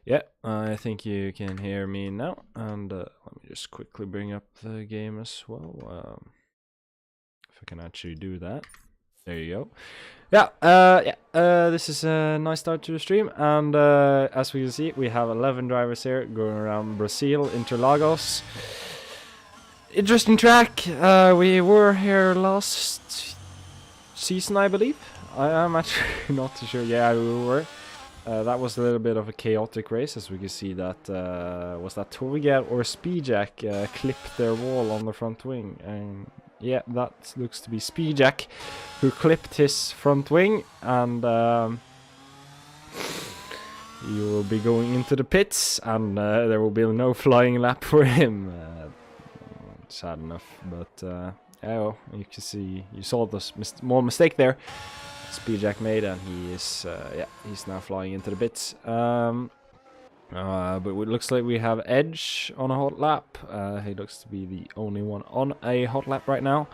Yeah, I think you can hear me now, and let me just quickly bring up the game as well. If I can actually do that. There you go. This is a nice start to the stream, and as we can see, we have 11 drivers here going around Brazil, Interlagos. Interesting track. We were here last season, I believe. I am actually not too sure. Yeah, we were. That was a little bit of a chaotic race, as we can see that was that Torgeir or Speedjack clipped their wall on the front wing, and yeah, that looks to be Speedjack who clipped his front wing, and he will be going into the pits, and there will be no flying lap for him. Sad enough, but oh, you can see, you saw the small mistake there Speedjack made, and he is he's now flying into the bits. But it looks like we have Edge on a hot lap. He looks to be the only one on a hot lap right now,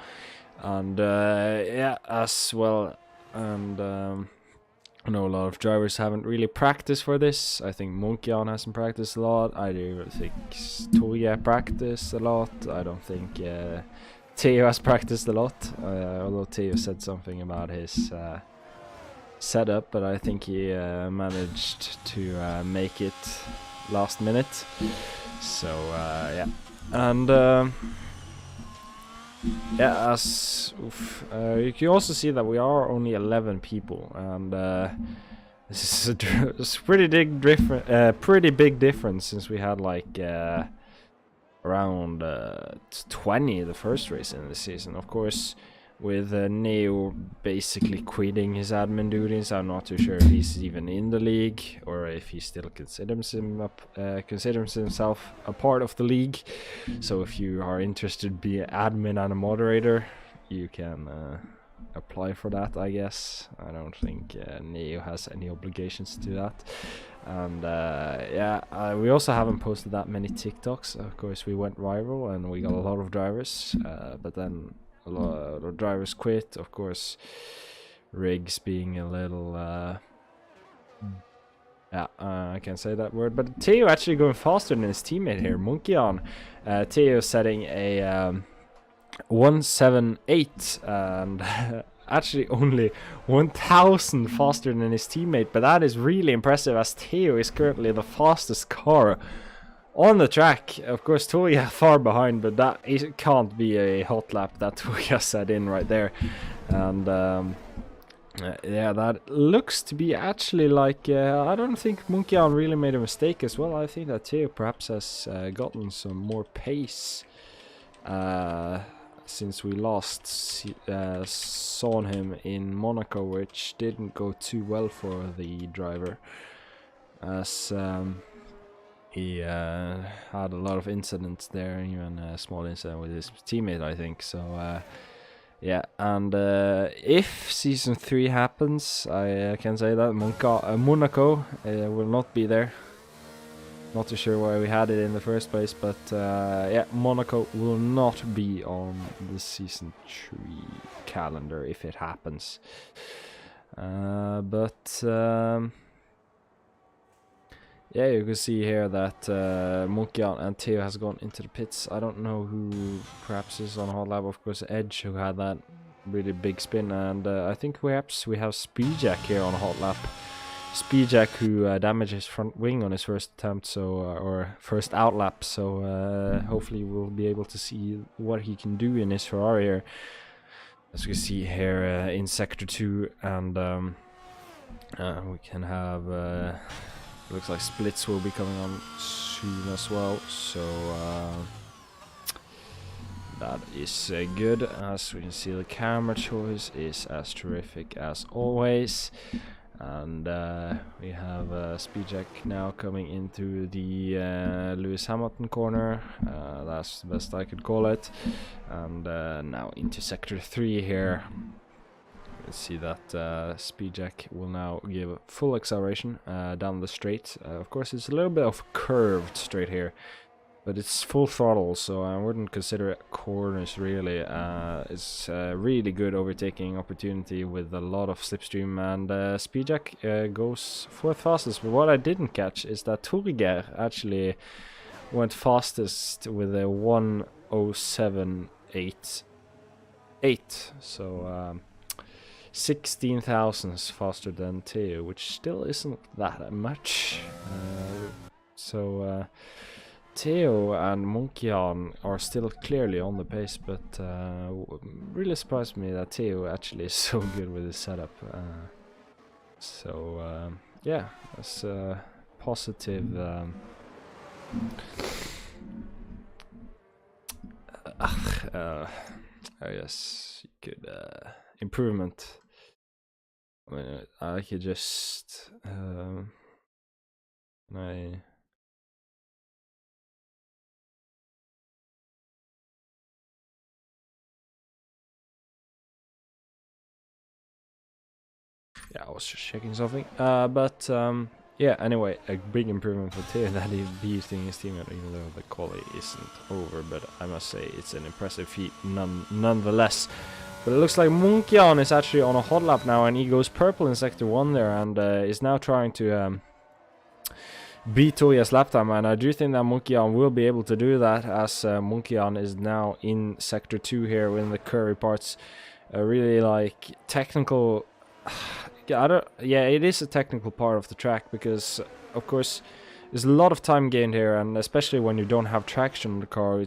and yeah, as well. And I know a lot of drivers haven't really practiced for this. I think Monkion hasn't practiced a lot. I do think Toya practiced a lot. I don't think Theo has practiced a lot, although Theo said something about his setup, but I think he managed to make it last minute. So yeah, and yeah, as you can also see that we are only 11 people, and this is a pretty big difference since we had like around 20 the first race in the season. Of course, with Neo basically quitting his admin duties, I'm not too sure if he's even in the league or if he still considers himself a part of the league. So if you are interested to be an admin and a moderator, you can apply for that, I guess. I don't think Neo has any obligations to that. And yeah, we also haven't posted that many TikToks. Of course, we went viral and we got a lot of drivers, but then a lot of drivers quit. Of course, Riggs being a little I can't say that word, but Theo actually going faster than his teammate here, Monkion. Theo setting a 178 and actually only 1,000 faster than his teammate, but that is really impressive, as Theo is currently the fastest car on the track. Of course, Toya far behind, but that can't be a hot lap that Toya set in right there. And yeah, that looks to be actually like I don't think Monkion really made a mistake as well. I think that Theo perhaps has gotten some more pace since we last saw him in Monaco, which didn't go too well for the driver, as he had a lot of incidents there, even a small incident with his teammate, I think. So yeah, and if season 3 happens, I can say that Monaco will not be there. Not too sure why we had it in the first place, but yeah, Monaco will not be on the season 3 calendar if it happens. But yeah, you can see here that Monkion and Theo has gone into the pits. I don't know who perhaps is on hot lap. Of course, Edge, who had that really big spin, and I think perhaps we have Speedjack here on a hot lap. Speedjack, who damaged his front wing on his first attempt, so or first out lap. So hopefully we'll be able to see what he can do in his Ferrari here, as we see here in Sector 2, and we can have. Looks like splits will be coming on soon as well, so that is good. As we can see, the camera choice is as terrific as always. And we have Speedjack now coming into the Lewis Hamilton corner. That's the best I could call it. And now into Sector 3 here. Let's see that Speedjack will now give full acceleration down the straight. Of course, it's a little bit of curved straight here. but it's full throttle, so I wouldn't consider it corners really. It's a really good overtaking opportunity with a lot of slipstream, and Speedjack goes fourth fastest. But what I didn't catch is that Torgeir actually went fastest with a 1:07.88, so 16 thousandths faster than Theo, which still isn't that much. So Theo and Monkian are still clearly on the pace, but really surprised me that Theo actually is so good with his setup. Yeah, that's positive. I guess you could improvement. I mean, I could just yeah, I was just checking something. Yeah, anyway, a big improvement for Theo that he's beating his teammate, even though the quali isn't over. But I must say, it's an impressive feat nonetheless. But it looks like Monkian is actually on a hot lap now, and he goes purple in Sector 1 there, and is now trying to beat Toya's lap time. And I do think that Monkian will be able to do that, as Monkian is now in Sector 2 here in the curvy parts. Really like technical. Yeah, it is a technical part of the track, because of course there's a lot of time gained here, and especially when you don't have traction on the car,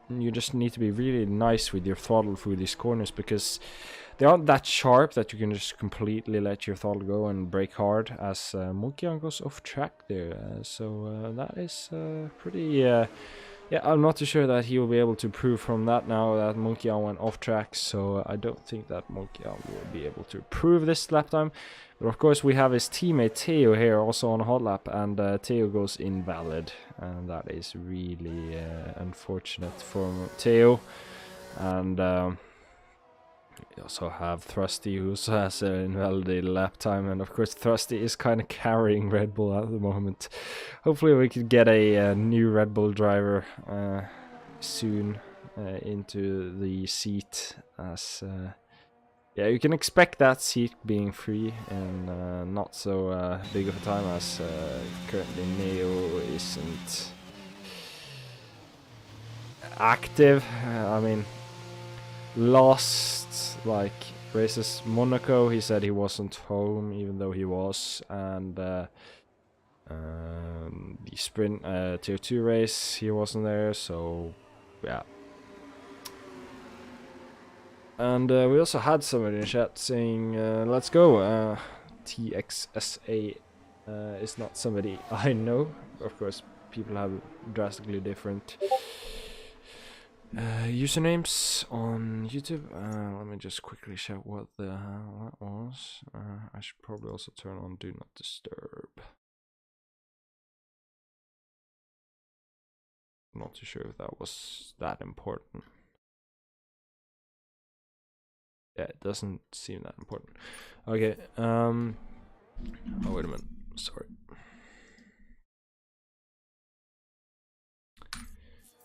you just need to be really nice with your throttle through these corners, because they aren't that sharp that you can just completely let your throttle go and brake hard, as Monkian goes off track there. That is pretty. Yeah, I'm not too sure that he will be able to prove from that now that Monkian went off track, so I don't think that Monkian will be able to prove this lap time. But of course we have his teammate Theo here also on a hot lap, and Theo goes invalid, and that is really unfortunate for Theo. And we also have Thrusty, who also has an invalidated lap time, and of course Thrusty is kind of carrying Red Bull at the moment. Hopefully we could get a new Red Bull driver soon into the seat, as yeah, you can expect that seat being free in not so big of a time, as currently Neo isn't active. I mean, last like races Monaco, he said he wasn't home, even though he was, and the sprint tier 2 race he wasn't there, so yeah. And we also had somebody in chat saying let's go. TXSA is not somebody I know. Of course people have drastically different usernames on YouTube. Let me just quickly check what the hell that was. I should probably also turn on Do Not Disturb. I'm not too sure if that was that important. Yeah, it doesn't seem that important. Okay, oh wait a minute, sorry.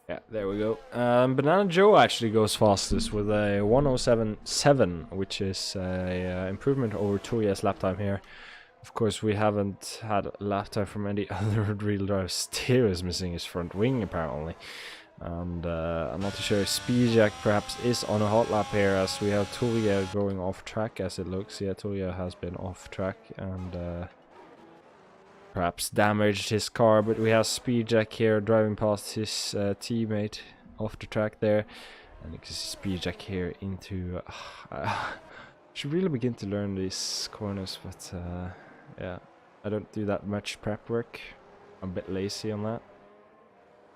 Yeah, there we go. Banana Joe actually goes fastest with a 1:07.7, which is a improvement over Toya's lap time here. Of course, we haven't had a lap time from any other real drivers. Theo is missing his front wing apparently, and I'm not too sure if Speedjack perhaps is on a hot lap here, as we have Toya going off track as it looks. Yeah, Toya has been off track and perhaps damaged his car, but we have Speedjack here driving past his teammate off the track there, and you can see Speedjack here into should really begin to learn these corners, but yeah, I don't do that much prep work. I'm a bit lazy on that.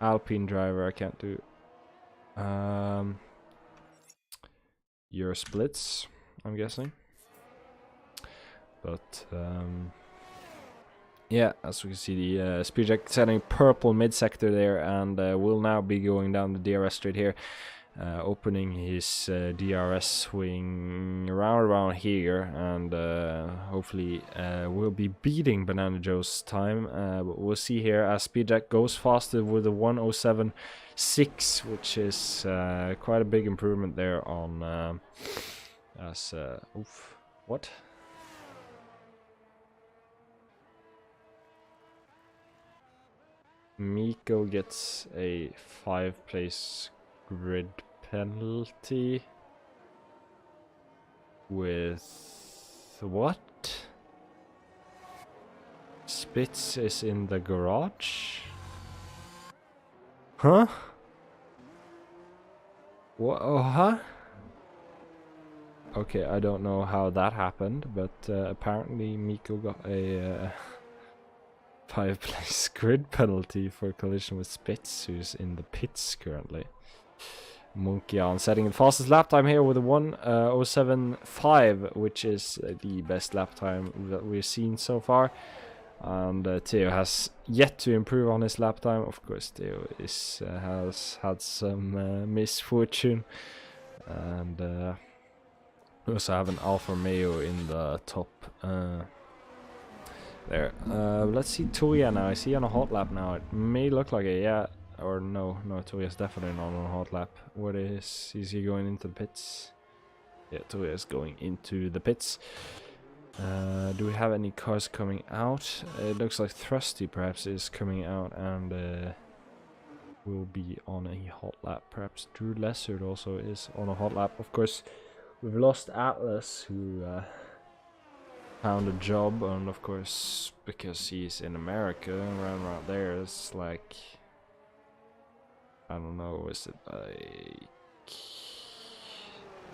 Alpine driver I can't do. Euro splits, I'm guessing, but yeah, as we can see, the Speedjack setting purple mid-sector there, and will now be going down the DRS straight here. opening his DRS swing around here, and hopefully we'll be beating Banana Joe's time. But we'll see here as Speedjack goes faster with a 1:07.6, which is quite a big improvement there on oof, what? Miko gets a 5-place grid penalty with what? Spitz is in the garage? Huh? What? Oh, huh? Okay, I don't know how that happened, but apparently Miko got a 5-place grid penalty for collision with Spitz, who's in the pits currently. Munkian setting the fastest lap time here with a 1:07.5, which is the best lap time that we've seen so far. And Theo has yet to improve on his lap time. Of course, Theo has had some misfortune, and we also have an Alfa Romeo in the top there. Let's see Tuya now. Is he on a hot lap now? It may look like it, yeah. Or no, Tuya's definitely not on a hot lap. What is he going into the pits? Yeah, Tuya is going into the pits. Do we have any cars coming out? It looks like Thrusty perhaps is coming out and will be on a hot lap. Perhaps Drew Lessard also is on a hot lap. Of course, we've lost Atlas, who found a job, and of course, because he's in America, around there, it's like, I don't know, is it like,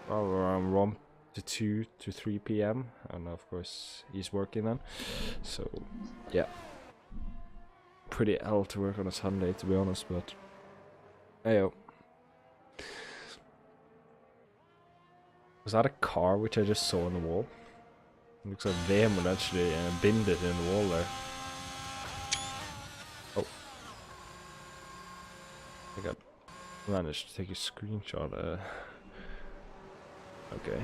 well, around 1 to 2 to 3 p.m. and of course he's working then, so yeah, pretty hell to work on a Sunday, to be honest, but heyo. Was that a car which I just saw on the wall? It looks like Vemund actually binned it in the wall there. Oh, I think I managed to take a screenshot. Okay.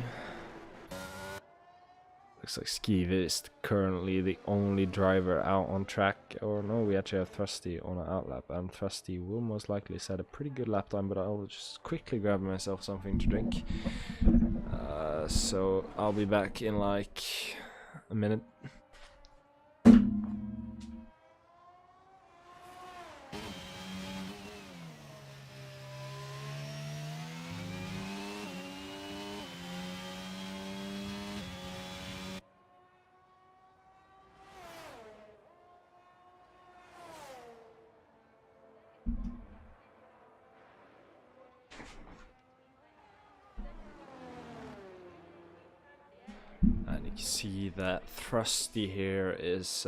Looks like Skive is currently the only driver out on track. Or no, we actually have Thrusty on an outlap, and Thrusty will most likely set a pretty good lap time, but I'll just quickly grab myself something to drink. So I'll be back in like a minute. And you can see that Thrusty here is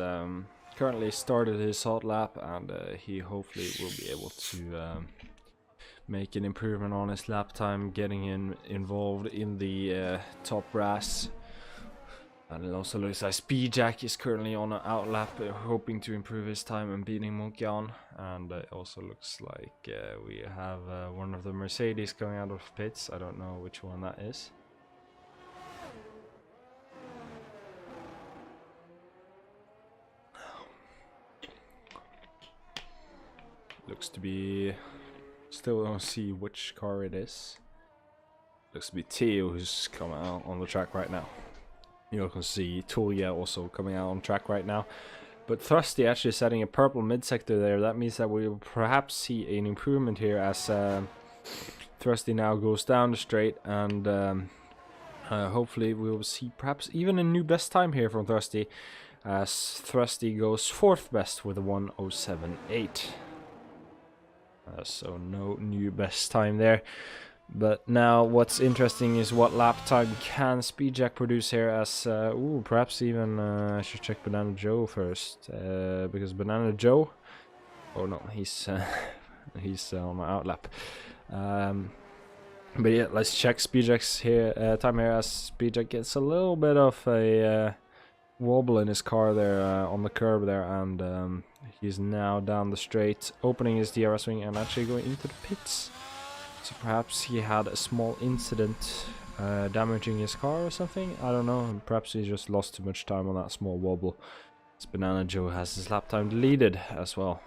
currently started his hot lap, and he hopefully will be able to make an improvement on his lap time, getting involved in the top brass. And it also looks like Speedjack is currently on an outlap, hoping to improve his time and beating Munkian. And it also looks like we have one of the Mercedes going out of pits. I don't know which one that is. Looks to be, still don't see which car it is. Looks to be Theo who's coming out on the track right now. You can see Tuya also coming out on track right now. But Thrusty actually setting a purple mid-sector there. That means that we will perhaps see an improvement here as Thrusty now goes down the straight, and hopefully we will see perhaps even a new best time here from Thrusty, as Thrusty goes 4th best with a 1:07.8. So no new best time there. But now what's interesting is what lap time can Speedjack produce here, as ooh, perhaps even I should check Banana Joe first, because Banana Joe, oh no, he's he's on my outlap. But yeah, let's check Speedjack's here time here, as Speedjack gets a little bit of a wobble in his car there on the curb there, and he's now down the straight, opening his DRS wing and actually going into the pits. So perhaps he had a small incident damaging his car or something. I don't know. And perhaps he just lost too much time on that small wobble. As Banana Joe has his lap time deleted as well.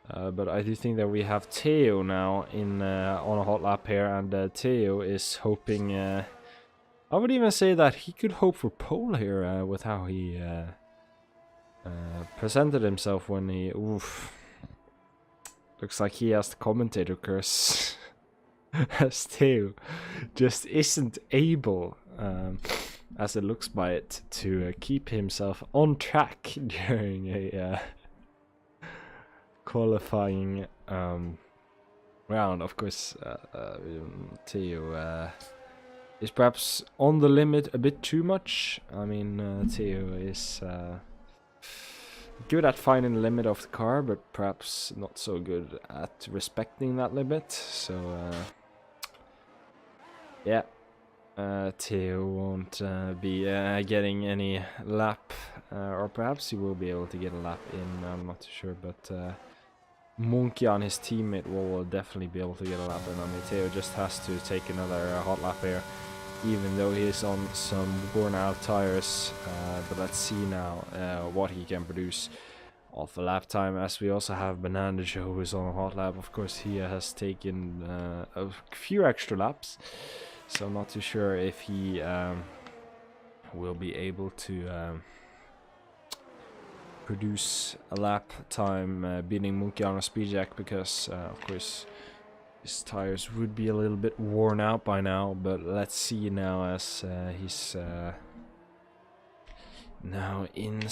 But I do think that we have Theo now in on a hot lap here, and Theo is hoping. I would even say that he could hope for pole here with how he presented himself when he. Oof. Looks like he has the commentator curse. As Theo just isn't able, as it looks by it, to keep himself on track during a qualifying round. Of course, Theo is perhaps on the limit a bit too much. I mean, Theo is good at finding the limit of the car, but perhaps not so good at respecting that limit. So, yeah, Theo won't be getting any lap, or perhaps he will be able to get a lap in. I'm not too sure, but Munkian, his teammate, will definitely be able to get a lap in. I mean, Theo just has to take another hot lap here, even though he is on some worn out tires. But let's see now what he can produce off a lap time, as we also have Banana Joe, who is on a hot lap. Of course, he has taken a few extra laps, so I'm not too sure if he will be able to produce a lap time beating Munkian or Speedjack, because of course his tires would be a little bit worn out by now. But let's see now, as he's now in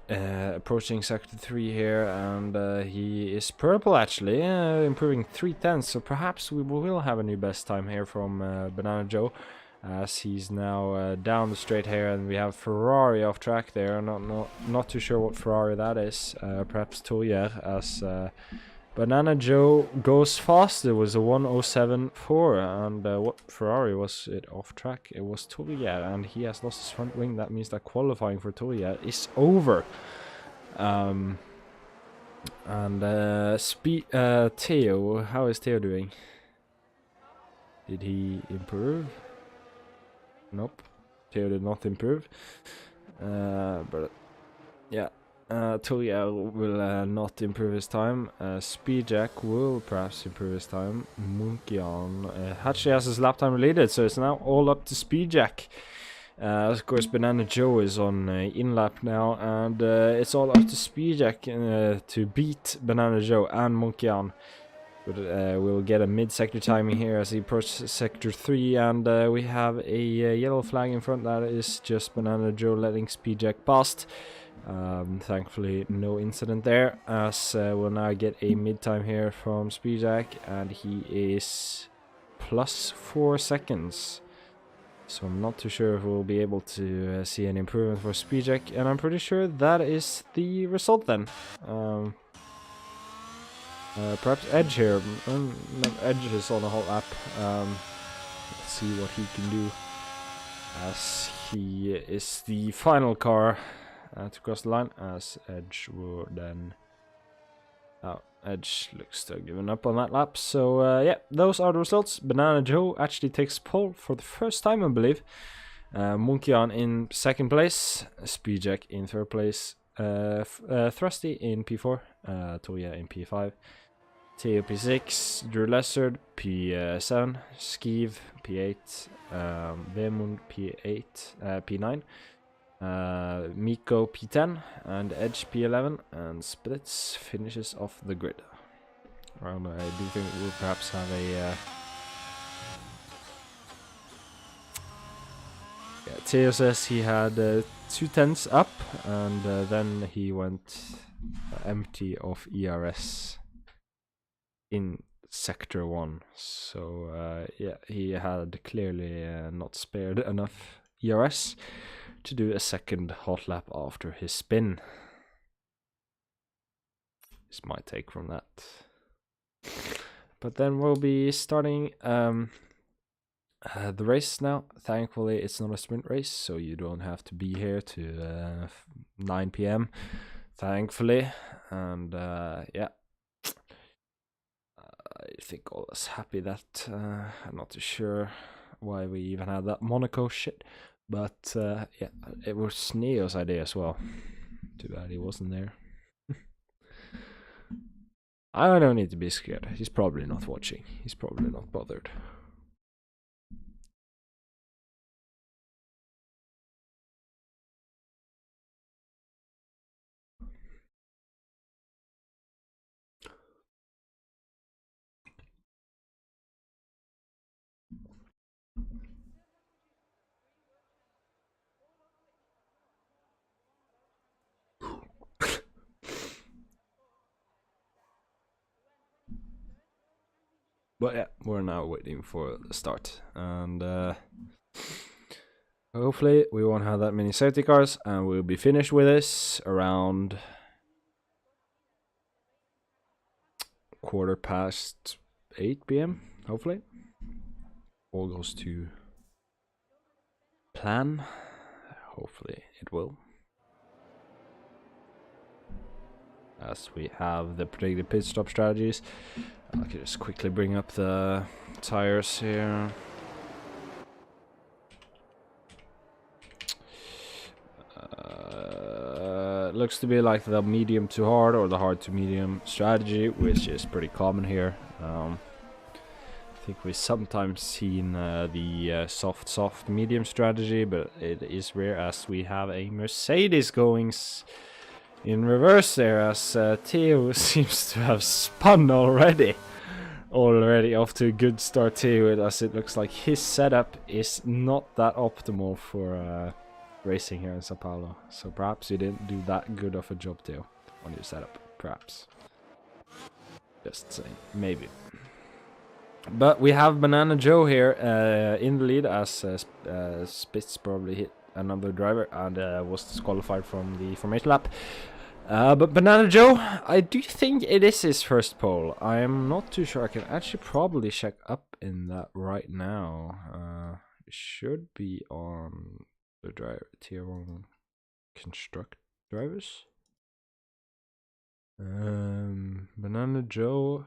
approaching sector 3 here, and he is purple actually, improving 3/10, so perhaps we will have a new best time here from Banana Joe, as he's now down the straight here, and we have Ferrari off track there. Not too sure what Ferrari that is. Perhaps Toyer, as Banana Joe goes fast. It was a 1:07.4, and what Ferrari was it off track? It was Toyer, and he has lost his front wing. That means that qualifying for Toyer is over. Theo, how is Theo doing? Did he improve? Nope, Theo did not improve. But yeah, Toya will not improve his time. Speedjack will perhaps improve his time. Munkian actually has his lap time related, so it's now all up to Speedjack. Of course, Banana Joe is on in lap now, and it's all up to Speedjack to beat Banana Joe and Munkian. But we'll get a mid-sector timing here as he approaches sector 3, and we have a yellow flag in front. That is just Banana Joe letting Speedjack past. Thankfully, no incident there, as we'll now get a mid-time here from Speedjack, and he is plus 4 seconds. So I'm not too sure if we'll be able to see an improvement for Speedjack, and I'm pretty sure that is the result then. Perhaps Edge here. Edge is on a hot lap. Let's see what he can do, as he is the final car to cross the line, as Edge will then. Edge looks to have given up on that lap. So yeah, those are the results. Banana Joe actually takes pole for the first time, I believe. Munkian in second place, Speedjack in third place, Thrusty in P4, Toya in P5, Theo P6, Drew Lessard P7, Skeev P8, Vemund P8, P9, Miko P10, and Edge P11, and Splits finishes off the grid. Well, I do think we'll perhaps have a Theo says he had 2 tenths up, and then he went empty of ERS in sector 1. So yeah, he had clearly not spared enough ERS to do a second hot lap after his spin. Is my take from that. But then we'll be starting the race now. Thankfully, it's not a sprint race, so you don't have to be here to 9 p.m. Thankfully, and yeah, think all is happy that I'm not too sure why we even had that Monaco shit, but yeah, it was Neo's idea as well. Too bad he wasn't there. I don't need to be scared. He's probably not watching. He's probably not bothered. But yeah, we're now waiting for the start, and hopefully we won't have that many safety cars, and we'll be finished with this around 8:15 p.m. Hopefully, all goes to plan. Hopefully it will. As we have the predicted pit stop strategies, I can just quickly bring up the tires here. Looks to be like the medium to hard or the hard to medium strategy, which is pretty common here. I think we've sometimes seen the soft medium strategy, but it is rare as we have a Mercedes going in reverse there, as Theo seems to have spun already off to a good start too, as it looks like his setup is not that optimal for racing here in Sao Paulo. So perhaps you didn't do that good of a job too on your setup, perhaps. Just saying, maybe. But we have Banana Joe here in the lead, as Spitz probably hit another driver and was disqualified from the formation lap. But Banana Joe, I do think it is his first pole. I'm not too sure. I can actually probably check up in that right now. It should be on the driver tier 1 construct drivers. Banana Joe.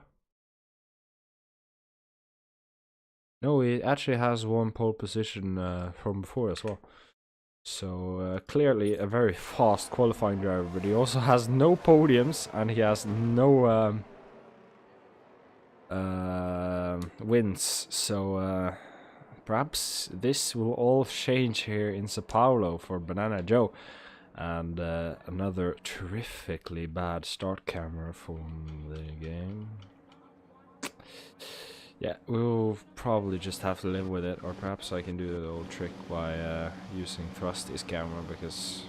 No, he actually has one pole position from before as well. So clearly a very fast qualifying driver, but he also has no podiums and he has no wins. So perhaps this will all change here in Sao Paulo for Banana Joe. And another terrifically bad start camera from the game. Yeah, we'll probably just have to live with it, or perhaps I can do the old trick by using Thrusty's camera, because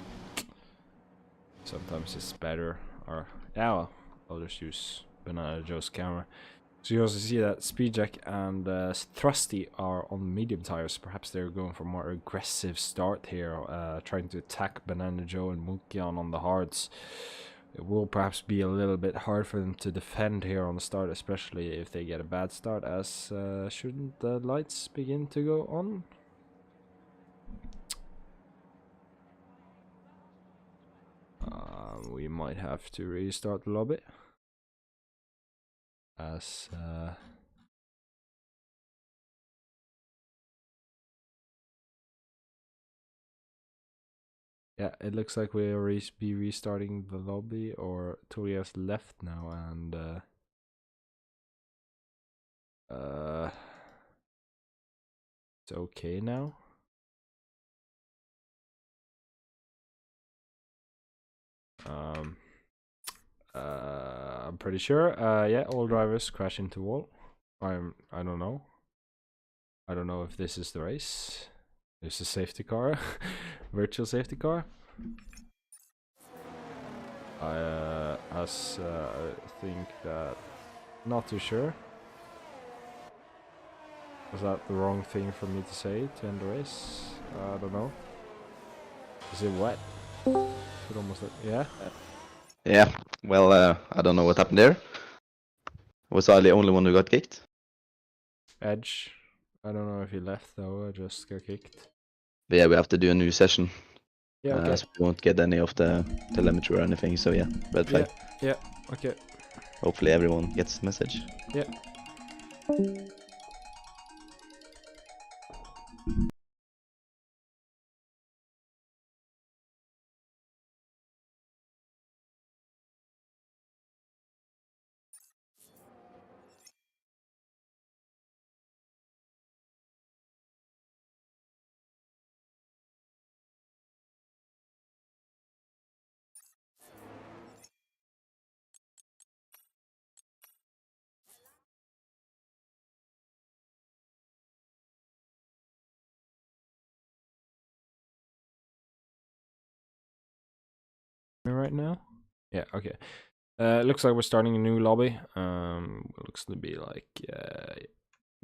sometimes it's better. Or yeah, well, I'll just use Banana Joe's camera. So you also see that Speedjack and Thrusty are on medium tires. Perhaps they're going for a more aggressive start here, trying to attack Banana Joe and Munkian on the hards. It will perhaps be a little bit hard for them to defend here on the start, especially if they get a bad start, as shouldn't the lights begin to go on? We might have to restart the lobby, as yeah, it looks like we'll be restarting the lobby, or Toria's left now, and it's okay now. I'm pretty sure. Yeah, all drivers crash into wall. I don't know. I don't know if this is the race. There's a safety car, virtual safety car. I think that, not too sure. Was that the wrong thing for me to say to end the race? I don't know. Is it wet? It almost, yeah. Yeah, well, I don't know what happened there. Was I the only one who got kicked? Edge. I don't know if he left though, I just got kicked. But yeah, we have to do a new session. Yeah, okay. As we won't get any of the telemetry or anything, so yeah, red flag. Yeah, okay. Hopefully everyone gets the message. Yeah. Right now? Yeah, okay. Looks like we're starting a new lobby. Looks to be like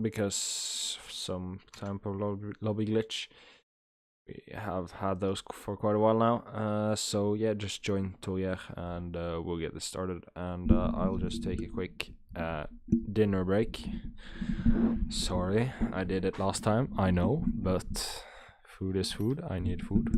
because some type of lobby glitch. We have had those for quite a while now. So yeah, just join Toyer and we'll get this started. And I'll just take a quick dinner break. Sorry, I did it last time. I know, but food is food. I need food.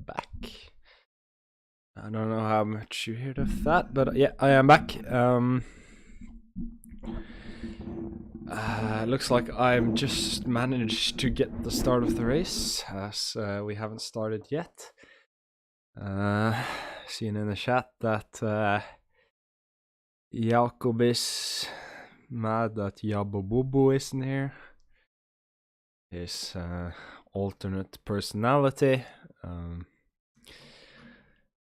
back. I don't know how much you heard of that, but yeah, I am back. Looks like I'm just managed to get the start of the race, as we haven't started yet. Seeing in the chat that Jakob is mad that Yabobubu isn't here. His alternate personality.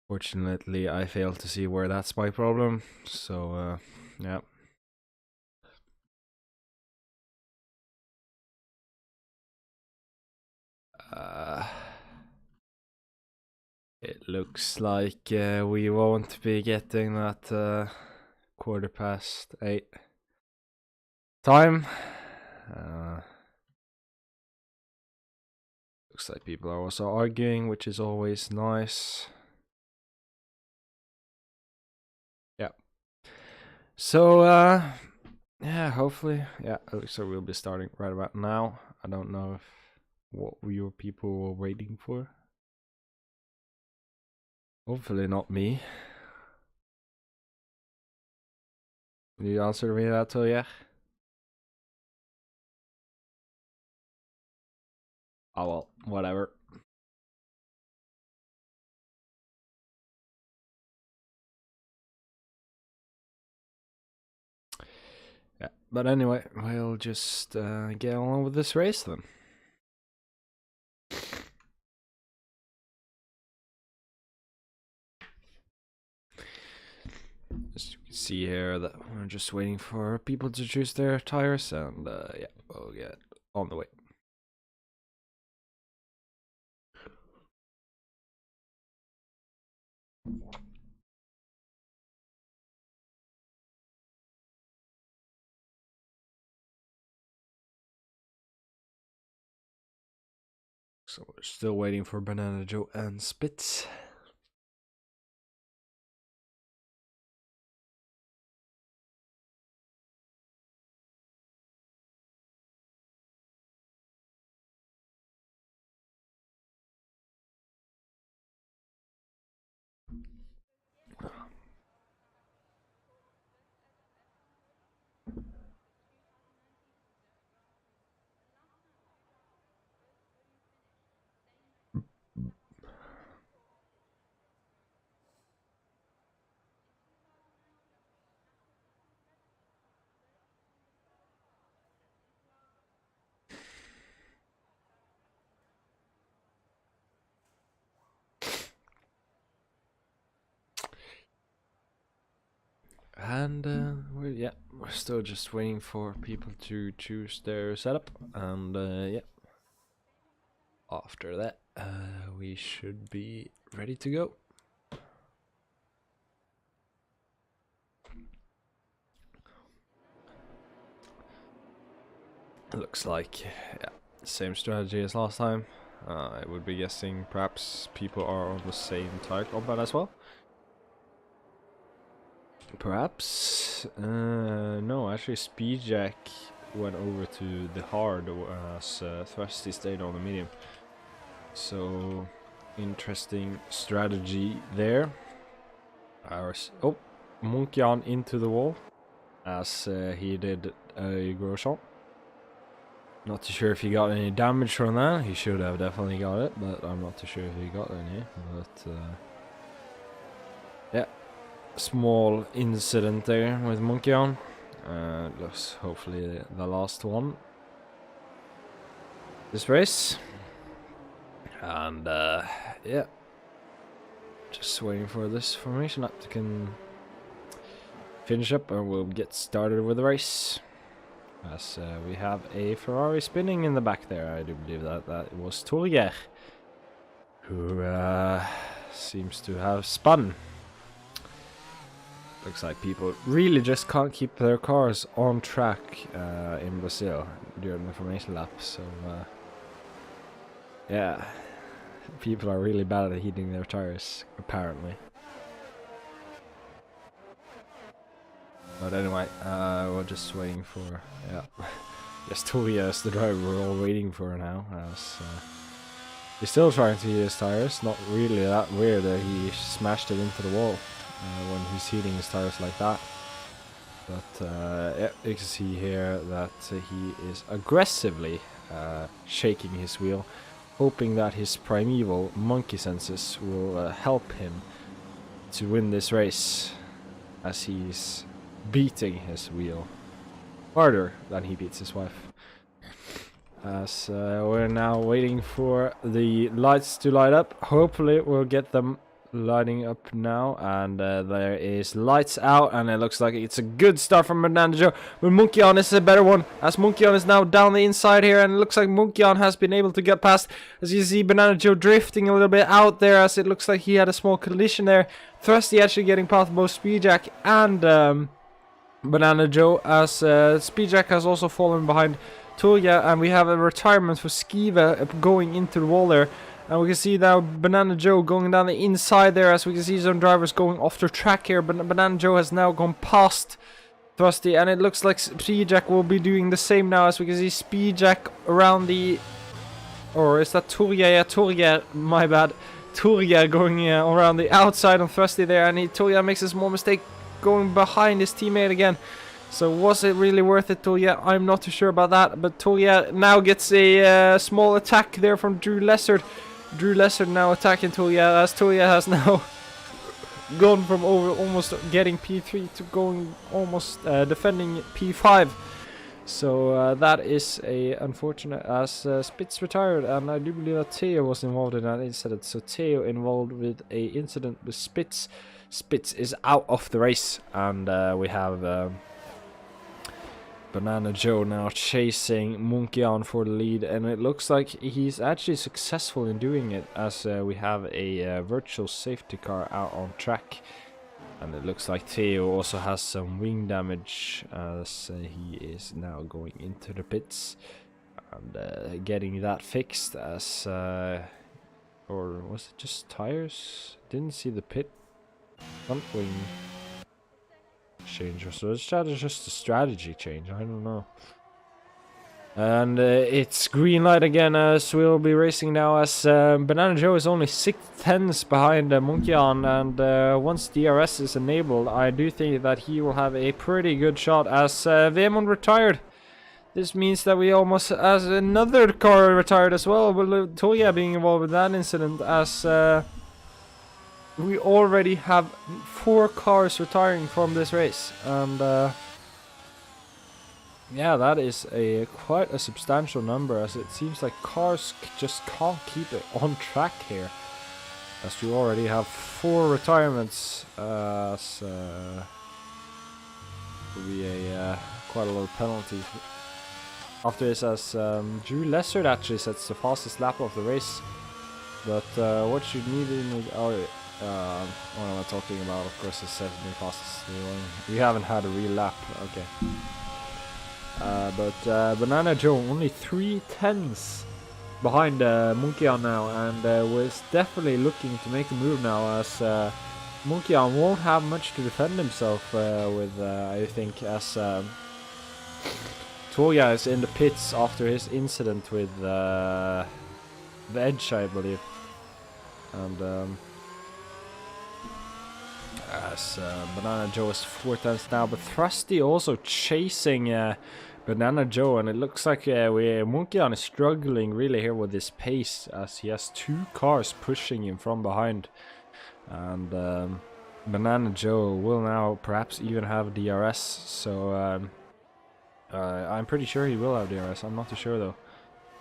Fortunately, I failed to see where that's my problem, so yeah. It looks like we won't be getting that 8:15 time. Looks like people are also arguing, which is always nice. Yeah. So, yeah, hopefully, yeah, it looks like we'll be starting right about now. I don't know if what your people were waiting for. Hopefully not me. Can you answer me that, yeah? Oh well, whatever. Yeah, but anyway, we'll just get on with this race then. As you can see here, that we're just waiting for people to choose their tires, and yeah, we'll get on the way. So we're still waiting for Banana Joe and Spitz. And we're still just waiting for people to choose their setup, and yeah, after that we should be ready to go. Looks like, yeah, same strategy as last time. I would be guessing perhaps people are on the same tire compound as well. Perhaps. No, actually Speedjack went over to the hard as Thrusty stayed on the medium. So, interesting strategy there. Oh, Monkyan into the wall, as he did a Grosjean. Not too sure if he got any damage from that. He should have definitely got it, but I'm not too sure if he got any. But yeah, small incident there with Monkyan. Looks hopefully the last one this race. And yeah, just waiting for this formation up to can finish up, and we'll get started with the race. As we have a Ferrari spinning in the back there. I do believe that was Torger, who seems to have spun. Looks like people really just can't keep their cars on track in Brazil during the formation lap. So yeah, people are really bad at heating their tires, apparently. But anyway, we're just waiting for, yeah, yes, Toya is the driver we're all waiting for now, as He's still trying to heat his tires. Not really that weird that he smashed it into the wall when he's heating his tires like that. But yeah, you can see here that he is aggressively shaking his wheel, hoping that his primeval monkey senses will help him to win this race, as he's beating his wheel harder than he beats his wife. As we're now waiting for the lights to light up. Hopefully we'll get them lighting up now, and there is lights out, and it looks like it's a good start from Banana Joe, but Munkian is a better one, as Munkian is now down the inside here, and it looks like Munkian has been able to get past, as you see Banana Joe drifting a little bit out there, as it looks like he had a small collision there. Thrusty actually getting past both Speedjack and Banana Joe, as Speedjack has also fallen behind Turja, and we have a retirement for Skiva going into the wall there. And we can see now Banana Joe going down the inside there, as we can see some drivers going off the track here. But Banana Joe has now gone past Thrusty, and it looks like Speedjack will be doing the same now, as we can see Speedjack around the... Or is that Turja? Yeah, Turja, my bad. Turja going around the outside on Thrusty there, and Turja makes a small mistake going behind his teammate again. So was it really worth it, Turja? I'm not too sure about that, but Turja now gets a small attack there from Drew Lessard. Drew Lessard now attacking Turja, as Turja has now gone from almost getting P3 to going almost defending P5. So that is a unfortunate, as Spitz retired, and I do believe that Theo was involved in that incident. So Theo involved with a incident with Spitz. Spitz is out of the race, and we have Banana Joe now chasing Munkian for the lead, and it looks like he's actually successful in doing it, as we have a virtual safety car out on track, and it looks like Theo also has some wing damage, as he is now going into the pits and getting that fixed, as or was it just tires? Didn't see the pit front wing change, so it's just a strategy change, I don't know. And it's green light again, as we'll be racing now, as Banana Joe is only 6/10 behind Munkian, and once DRS is enabled, I do think that he will have a pretty good shot, as Vemon retired. This means that we almost, as another car retired as well, with Toya being involved with that incident, as we already have 4 cars retiring from this race, and yeah, that is quite a substantial number, as it seems like cars just can't keep it on track here, as we already have 4 retirements, as will be a quite a lot of penalties after this, as Drew Lessard actually sets the fastest lap of the race, but what you need in what am I talking about? Of course, it's certainly fastest. We haven't had a real lap. Okay. But Banana Joe only 3/10 behind Munkian now, and was definitely looking to make a move now, as Munkian won't have much to defend himself with, I think, as Toya is in the pits after his incident with Veg, I believe. And as Banana Joe is 4/10 now, but Thrusty also chasing Banana Joe, and it looks like Munkian is struggling really here with his pace, as he has 2 cars pushing him from behind, and Banana Joe will now perhaps even have DRS, so I'm pretty sure he will have DRS, I'm not too sure though.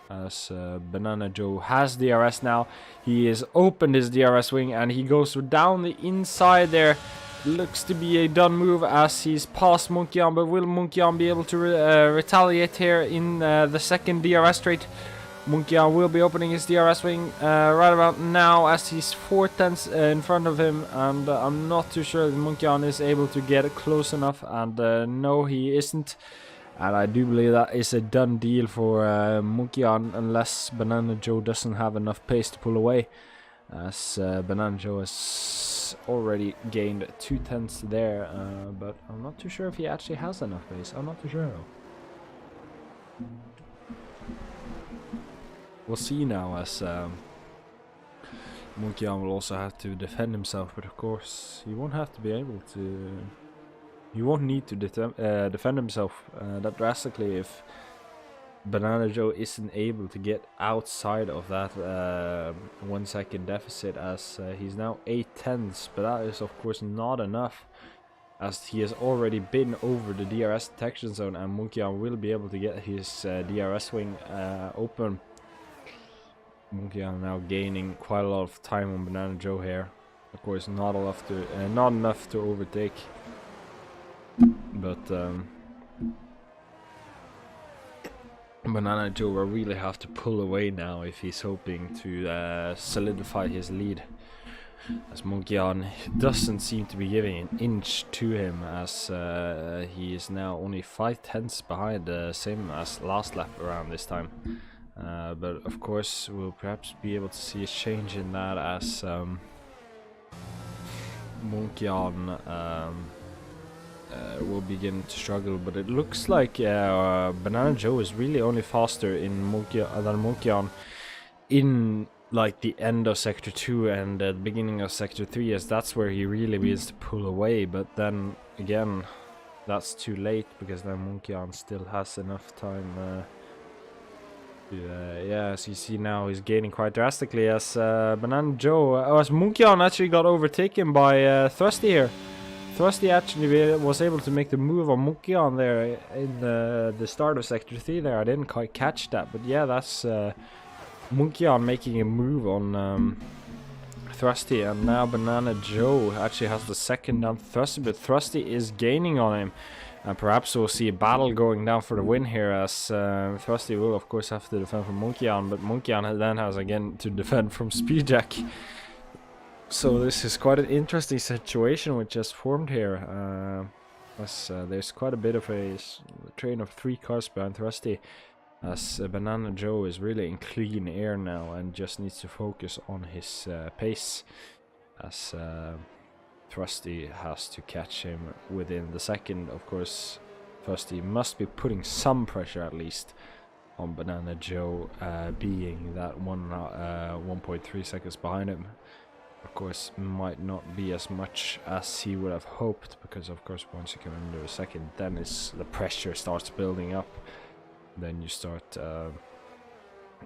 As Banana Joe has DRS now, he has opened his DRS wing, and he goes down the inside there. Looks to be a done move, as he's past Munkian, but will Munkian be able to retaliate here in the second DRS straight? Munkian will be opening his DRS wing right about now, as he's 4/10 in front of him, and I'm not too sure that Munkian is able to get close enough, and no, he isn't. And I do believe that is a done deal for Munkian, unless Banana Joe doesn't have enough pace to pull away, as Banana Joe has already gained 2/10 there, but I'm not too sure if he actually has enough pace. I'm not too sure though. We'll see now, as Munkian will also have to defend himself, but of course he won't have to be able to. He won't need to defend himself that drastically if Banana Joe isn't able to get outside of that 1 second deficit, as he's now 8/10, but that is of course not enough, as he has already been over the DRS detection zone, and Munkian will be able to get his DRS wing open. Munkian now gaining quite a lot of time on Banana Joe here. Of course, not enough to overtake, but Banana Joe will really have to pull away now if he's hoping to solidify his lead, as Munkian doesn't seem to be giving an inch to him, as he is now only 5/10 behind, same as last lap around this time. But of course we'll perhaps be able to see a change in that as Munkian will begin to struggle, but it looks like Banana Joe is really only faster than Munkian in like the end of Sector 2 and the beginning of Sector 3, as that's where he really begins to pull away. But then again, that's too late, because then Munkian still has enough time yeah, as you see now, he's gaining quite drastically as Banana Joe, as Munkian actually got overtaken by Thrusty here. Thrusty actually was able to make the move on Munkian there in the start of Sector 3 there. I didn't quite catch that, but yeah, that's Munkian making a move on Thrusty, and now Banana Joe actually has the second down Thrusty, but Thrusty is gaining on him. And perhaps we'll see a battle going down for the win here, as Thrusty will of course have to defend from Munkian, but Munkian then has again to defend from Speedjack. So this is quite an interesting situation which just formed here, as there's quite a bit of a train of 3 cars behind Thrusty, as Banana Joe is really in clean air now and just needs to focus on his pace, as Thrusty has to catch him within the second. Of course, Thrusty must be putting some pressure at least on Banana Joe, being that 1.3 seconds behind him. Of course, might not be as much as he would have hoped, because of course once you come under a second, then the pressure starts building up. Then you start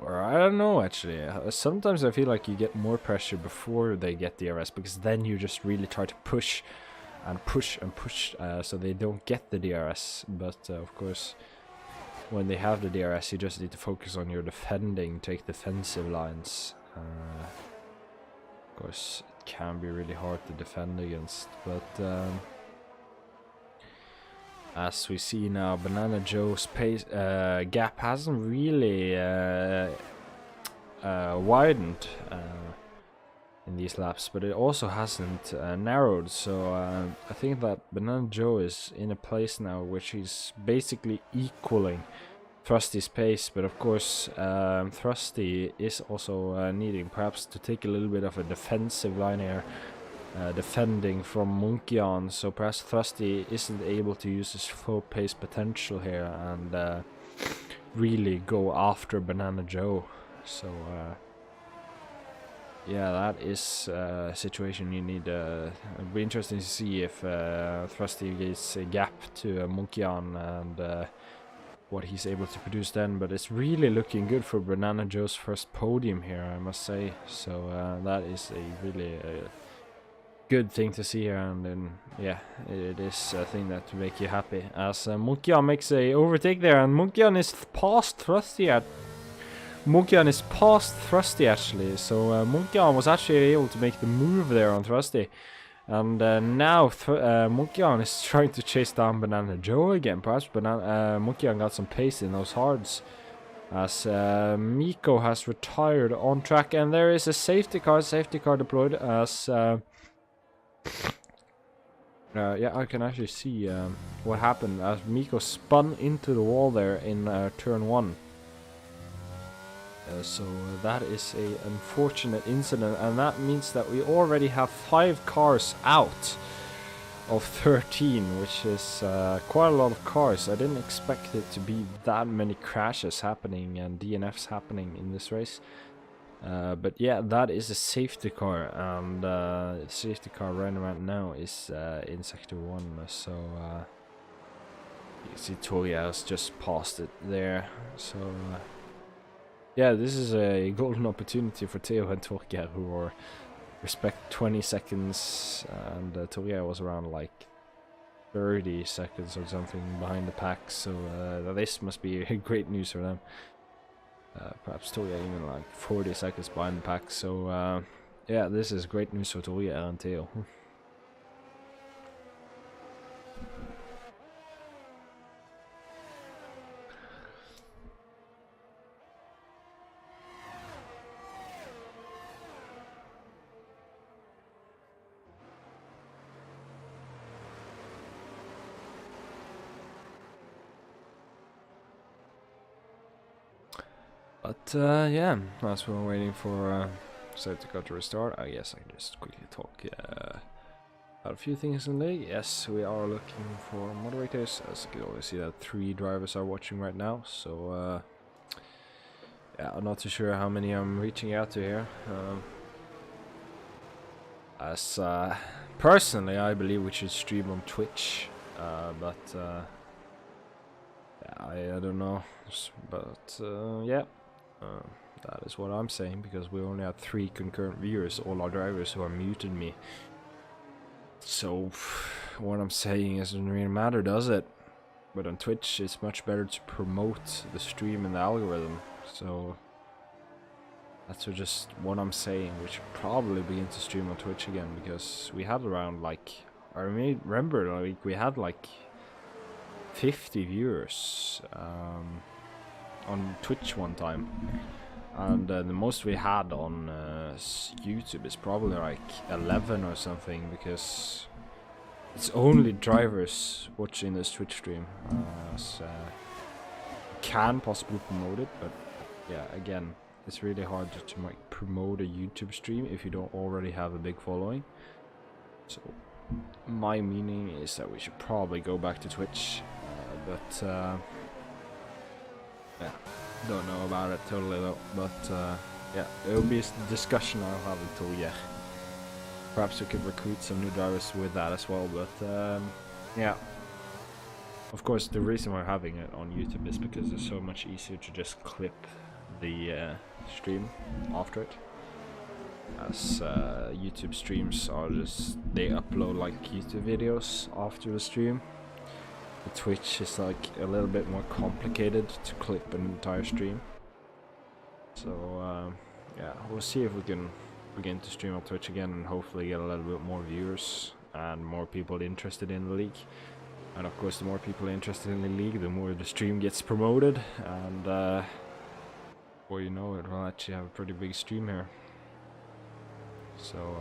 or I don't know, actually. Sometimes I feel like you get more pressure before they get DRS, because then you just really try to push and push and push, so they don't get the DRS. But of course, when they have the DRS, you just need to focus on your defending, take defensive lines. Of course, it can be really hard to defend against, but as we see now, Banana Joe's pace gap hasn't really widened in these laps, but it also hasn't narrowed. So I think that Banana Joe is in a place now which he's basically equaling Thrusty's pace. But of course, Thrusty is also needing perhaps to take a little bit of a defensive line here. Defending from Munkian, so perhaps Thrusty isn't able to use his full pace potential here and really go after Banana Joe. So yeah, that is a situation you need. It'll be interesting to see if Thrusty gets a gap to Munkian and what he's able to produce then. But it's really looking good for Banana Joe's first podium here, I must say. So that is a really good thing to see here, and then yeah, it is a thing that to make you happy, as Munkian makes a overtake there, and Munkian is past Thrusty actually. So Munkian was actually able to make the move there on Thrusty, and now Munkian is trying to chase down Banana Joe again. Perhaps Munkian got some pace in those hards, as Miko has retired on track, and there is a safety car deployed, as yeah, I can actually see what happened as Miko spun into the wall there in turn 1. So that is a unfortunate incident, and that means that we already have 5 cars out of 13, which is quite a lot of cars. I didn't expect it to be that many crashes happening and DNFs happening in this race. But yeah, that is a safety car, and the safety car right now is in sector 1, so you see Toria has just passed it there, so yeah, this is a golden opportunity for Theo and Torgeir, who are respect 20 seconds, and Toria was around like 30 seconds or something behind the pack, so this must be great news for them. Perhaps Toria even like 40 seconds behind the pack, so yeah, this is great news for Toria and Theo. But yeah, as we're waiting for safety car to restart, I guess I can just quickly talk about a few things in the league. Yes, we are looking for moderators. As you can always see that 3 drivers are watching right now, so yeah, I'm not too sure how many I'm reaching out to here. As personally, I believe we should stream on Twitch, but yeah, I don't know, but yeah. That is what I'm saying, because we only have 3 concurrent viewers, all our drivers who are muted me. So what I'm saying doesn't really matter, does it? But on Twitch it's much better to promote the stream and the algorithm. So that's just what I'm saying. We should probably begin to stream on Twitch again, because we had around like, I remember like we had like 50 viewers on Twitch one time, and the most we had on YouTube is probably like 11 or something, because it's only drivers watching this Twitch stream. So can possibly promote it, but yeah, again, it's really hard to like promote a YouTube stream if you don't already have a big following. So my meaning is that we should probably go back to Twitch, but yeah, don't know about it totally though, but yeah, it will be a discussion I'll have with Toria. Perhaps we could recruit some new drivers with that as well, but yeah. Of course, the reason we're having it on YouTube is because it's so much easier to just clip the stream after it. As YouTube streams are just, they upload like YouTube videos after the stream. The Twitch is like a little bit more complicated to clip an entire stream. So yeah, we'll see if we can begin to stream on Twitch again and hopefully get a little bit more viewers and more people interested in the league. And of course, the more people interested in the league, the more the stream gets promoted, and before you know it, we'll actually have a pretty big stream here. So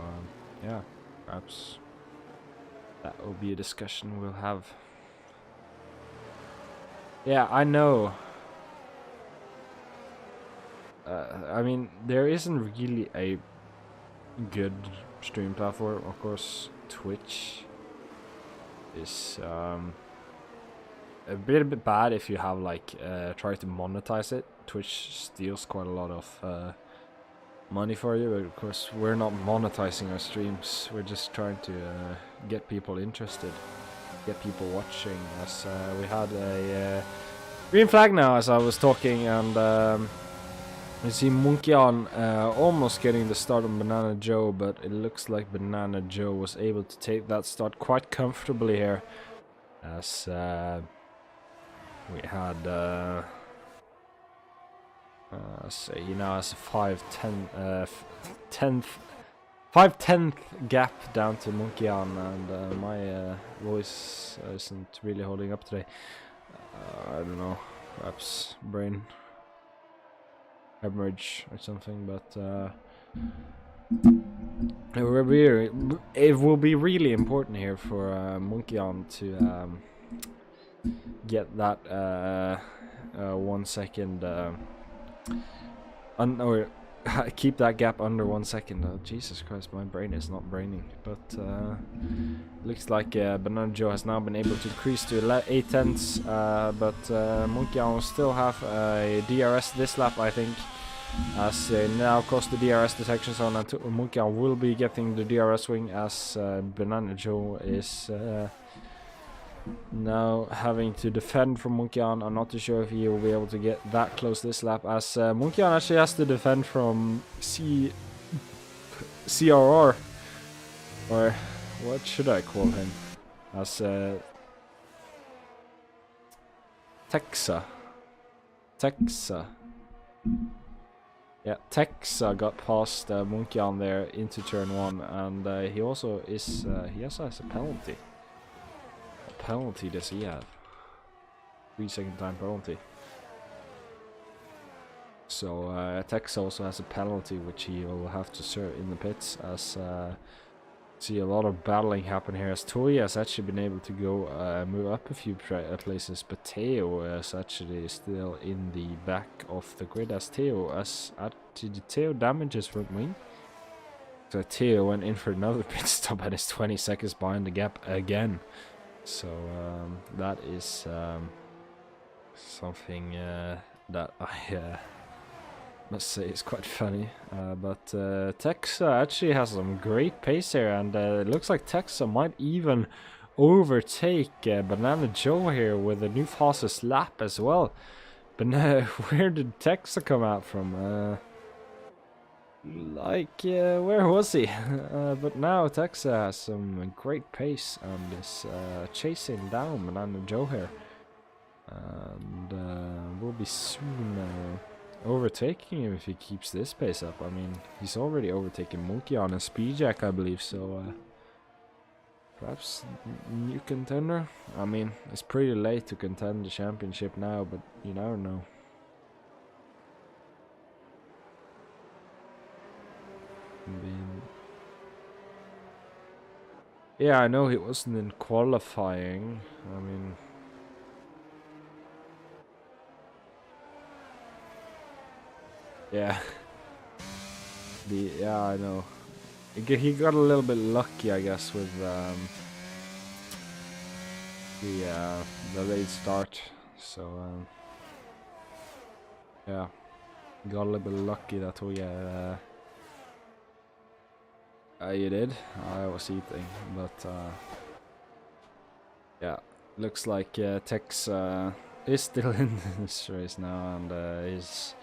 yeah, perhaps that will be a discussion we'll have. Yeah, I know. I mean, there isn't really a good stream platform. Of course, Twitch is a bit bad if you have like try to monetize it. Twitch steals quite a lot of money for you, but of course we're not monetizing our streams. We're just trying to get people interested, get people watching. As we had a green flag now as I was talking, and you see Munkian almost getting the start on Banana Joe, but it looks like Banana Joe was able to take that start quite comfortably here, as we had say he now has a 5/10th gap down to Munkian, and my voice isn't really holding up today. I don't know, perhaps brain hemorrhage or something, but it will be really important here for Munkian to get that 1 second or keep that gap under 1 second. Jesus Christ, my brain is not braining. But looks like Banana Joe has now been able to increase to 8/10ths, but Munkian will still have a DRS this lap, I think. as they now cross the DRS detection zone, and Munkian will be getting the DRS wing as Banana Joe is now having to defend from Munkian. I'm not too sure if he will be able to get that close this lap, as Munkian actually has to defend from CRR, or what should I call him, as Texa. Yeah, Texa got past Munkian there into turn 1, and he also is he also has a penalty. What penalty does he have? 3-second time penalty. So Texa also has a penalty which he will have to serve in the pits, as see a lot of battling happen here, as Toya has actually been able to go move up a few places, but Teo is actually still in the back of the grid, as Teo damages front wing. So Teo went in for another pit stop and is 20 seconds behind the gap again. So that is something that I must say is quite funny, but Texa actually has some great pace here, and it looks like Texa might even overtake Banana Joe here with the new fastest lap as well. But where did Texa come out from? Where was he? But now Texa has some great pace and is chasing down Banana Joe here, and will be soon overtaking him if he keeps this pace up. I mean, he's already overtaken Munkian and Speedjack, I believe, so perhaps new contender. I mean, it's pretty late to contend the championship now, but you never know. Yeah, I know he wasn't in qualifying. I mean, yeah. Yeah, I know. He got a little bit lucky, I guess, with the late start. So yeah, got a little bit lucky that we you did. I was eating, but yeah, looks like Tex is still in this race now, and is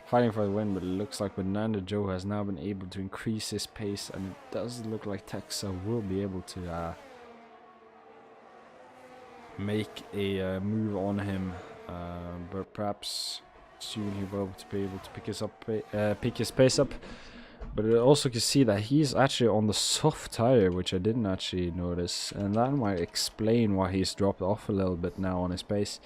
fighting for the win, but it looks like Banana Joe has now been able to increase his pace, and it does look like Texa will be able to make a move on him, but perhaps soon he will be able to pick his pace up. But I also can see that he's actually on the soft tire, which I didn't actually notice, and that might explain why he's dropped off a little bit now on his pace,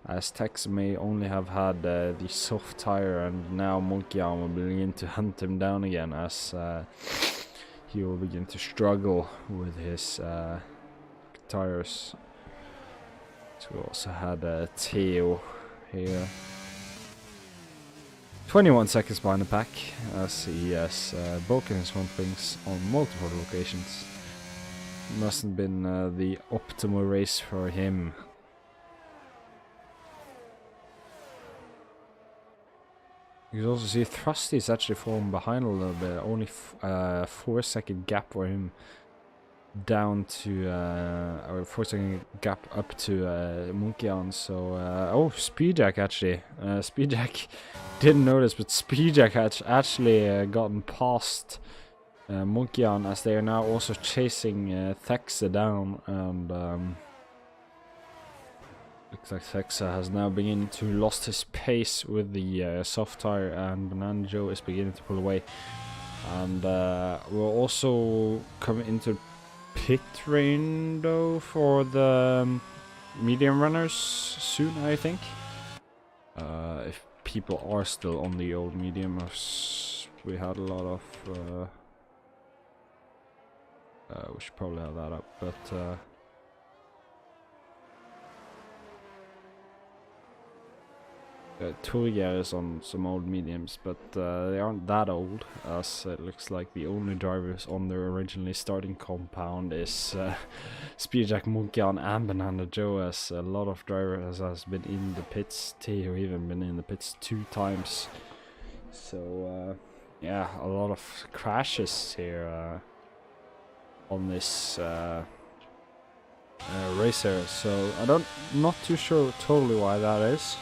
as Tex may only have had the soft tire, and now Munkian will begin to hunt him down again, as he will begin to struggle with his tires. So we also had Theo here, 21 seconds behind the pack, as he has broken his front wings on multiple locations. Mustn't have been the optimal race for him. You can also see Thrusty is actually falling behind a little bit, only 4-second gap for him down to, or 4-second gap up to Munkian. So, oh, Speedjack actually. Speedjack didn't notice, but Speedjack had actually gotten past Munkian, as they are now also chasing Thexa down, and looks like Thexa has now begun to lost his pace with the soft tire, and Banana Joe is beginning to pull away. And we'll also come into pit train though for the medium runners soon, I think. If people are still on the old mediums, we had a lot of we should probably have that up, but Turger is on some old mediums, but they aren't that old, as it looks like the only drivers on their originally starting compound is Speedjack, Munkian and Banana Joe, as a lot of drivers has been in the pits. Theo even been in the pits 2 times So yeah, a lot of crashes here on this racer. So not too sure totally why that is.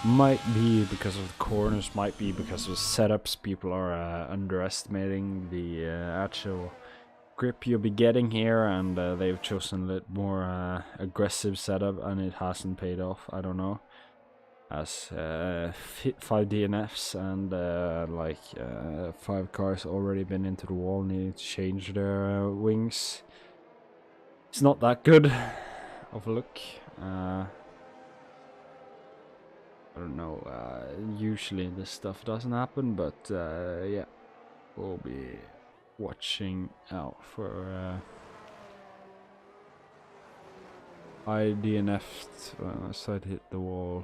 Might be because of the corners, might be because of the setups. People are underestimating the actual grip you'll be getting here, and they've chosen a little more aggressive setup, and it hasn't paid off. I don't know. As 5 DNFs and 5 cars already been into the wall, needing to change their wings. It's not that good of a look. I don't know, usually this stuff doesn't happen, but yeah, we'll be watching out for I DNF'd when I started to hit the wall.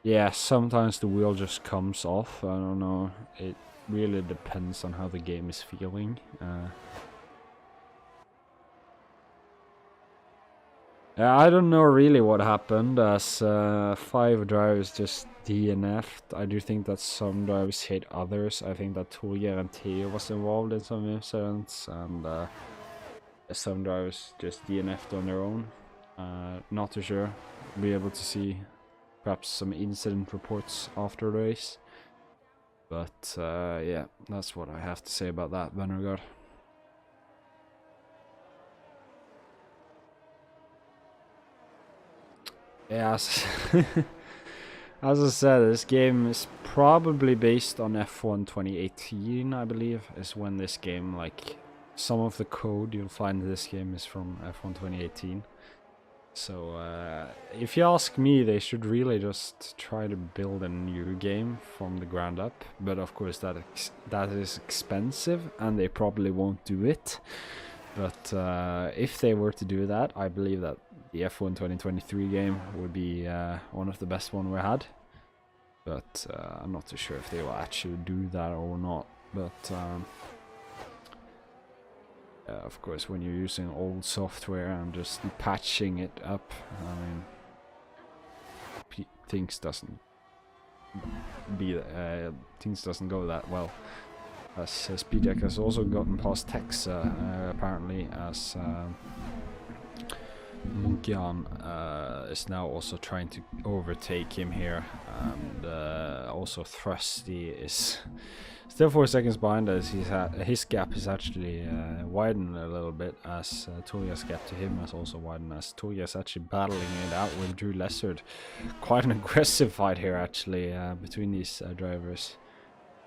Yeah, sometimes the wheel just comes off, I don't know, it really depends on how the game is feeling. I don't know really what happened, as 5 drivers just DNF'd. I do think that some drivers hit others. I think that Torgeir and Theo was involved in some incidents, and some drivers just DNF'd on their own. Not too sure. We'll be able to see perhaps some incident reports after the race. But yeah, that's what I have to say about that, Venergaard. Yes. As I said, this game is probably based on F1 2018, I believe, is when this game, like, some of the code you'll find in this game is from F1 2018. So, if you ask me, they should really just try to build a new game from the ground up. But of course, that is expensive, and they probably won't do it. But if they were to do that, I believe that the F1 2023 game would be one of the best one we had. But I'm not too sure if they will actually do that or not. But of course, when you're using old software and just patching it up, I mean, things doesn't go that well. As Speedjack has also gotten past Texa, apparently, as Munkian is now also trying to overtake him here, and also Thrusty is still 4 seconds behind, as his gap is actually widened a little bit, as Torgeir's gap to him has also widened, as Torgeir's actually battling it out with Drew Lessard. Quite an aggressive fight here, actually, between these drivers,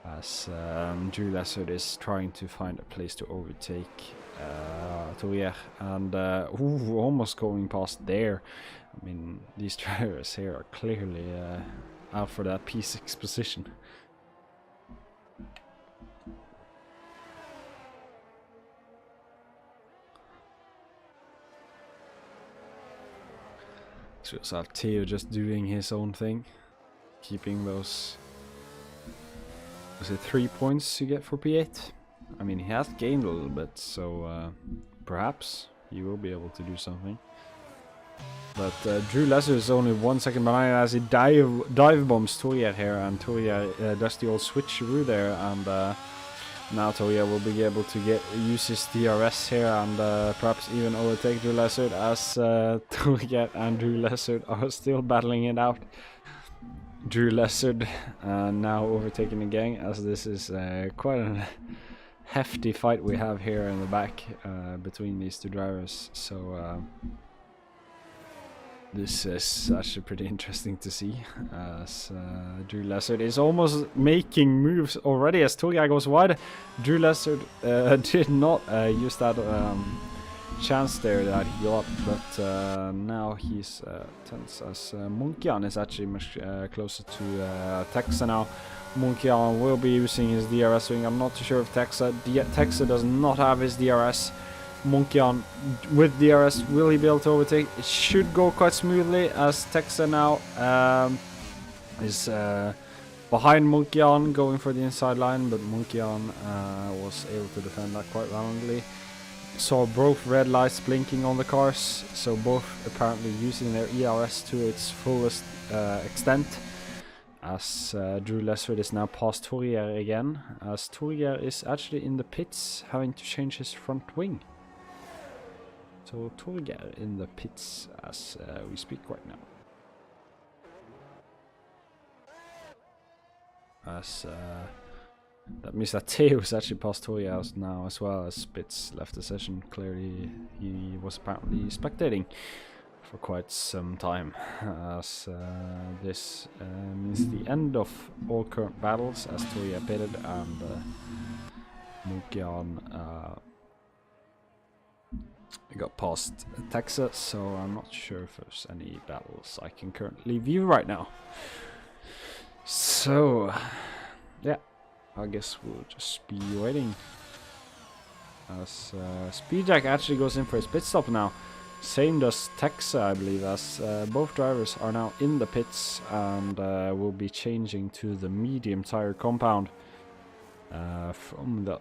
as Drew Lessard is trying to find a place to overtake Torgeir, and almost going past there. I mean, these drivers here are clearly out for that P6 position. So it's Theo just doing his own thing, keeping those. Was it 3 points you get for P8? I mean, he has gained a little bit, so perhaps he will be able to do something. But Drew Lessard is only 1 second behind as he dive bombs Torgeir here, and Torgeir does the old switcheroo there, and now Torgeir will be able to use his DRS here and perhaps even overtake Drew Lessard, as Torgeir and Drew Lessard are still battling it out. Drew Lessard now overtaking the gang, as this is quite a hefty fight we have here in the back between these two drivers. So this is actually pretty interesting to see, as Drew Lessard is almost making moves already as Torgeir goes wide. Drew Lessard did not use that chance there that he got, but now he's tense, as Munkian is actually much closer to Texa now. Munkian will be using his DRS wing. I'm not too sure if Texa does not have his DRS. Munkian with DRS, will he be able to overtake? It should go quite smoothly, as Texa now is behind Munkian, going for the inside line, but Munkian was able to defend that quite roundly. saw both red lights blinking on the cars, so both apparently using their ERS to its fullest extent. As Drew Lessard is now past Torgeir again, as Torgeir is actually in the pits having to change his front wing. So Torgeir in the pits as we speak right now. As that means that Theo is actually past Torgeir now as well, as Spitz left the session. Clearly he was apparently spectating for quite some time, as this means the end of all current battles, as Torgeir pitted and Munkian got past Texas, so I'm not sure if there's any battles I can currently view right now. So, yeah, I guess we'll just be waiting. As Speedjack actually goes in for his pit stop now. Same does Texa, I believe, as both drivers are now in the pits and will be changing to the medium tire compound from the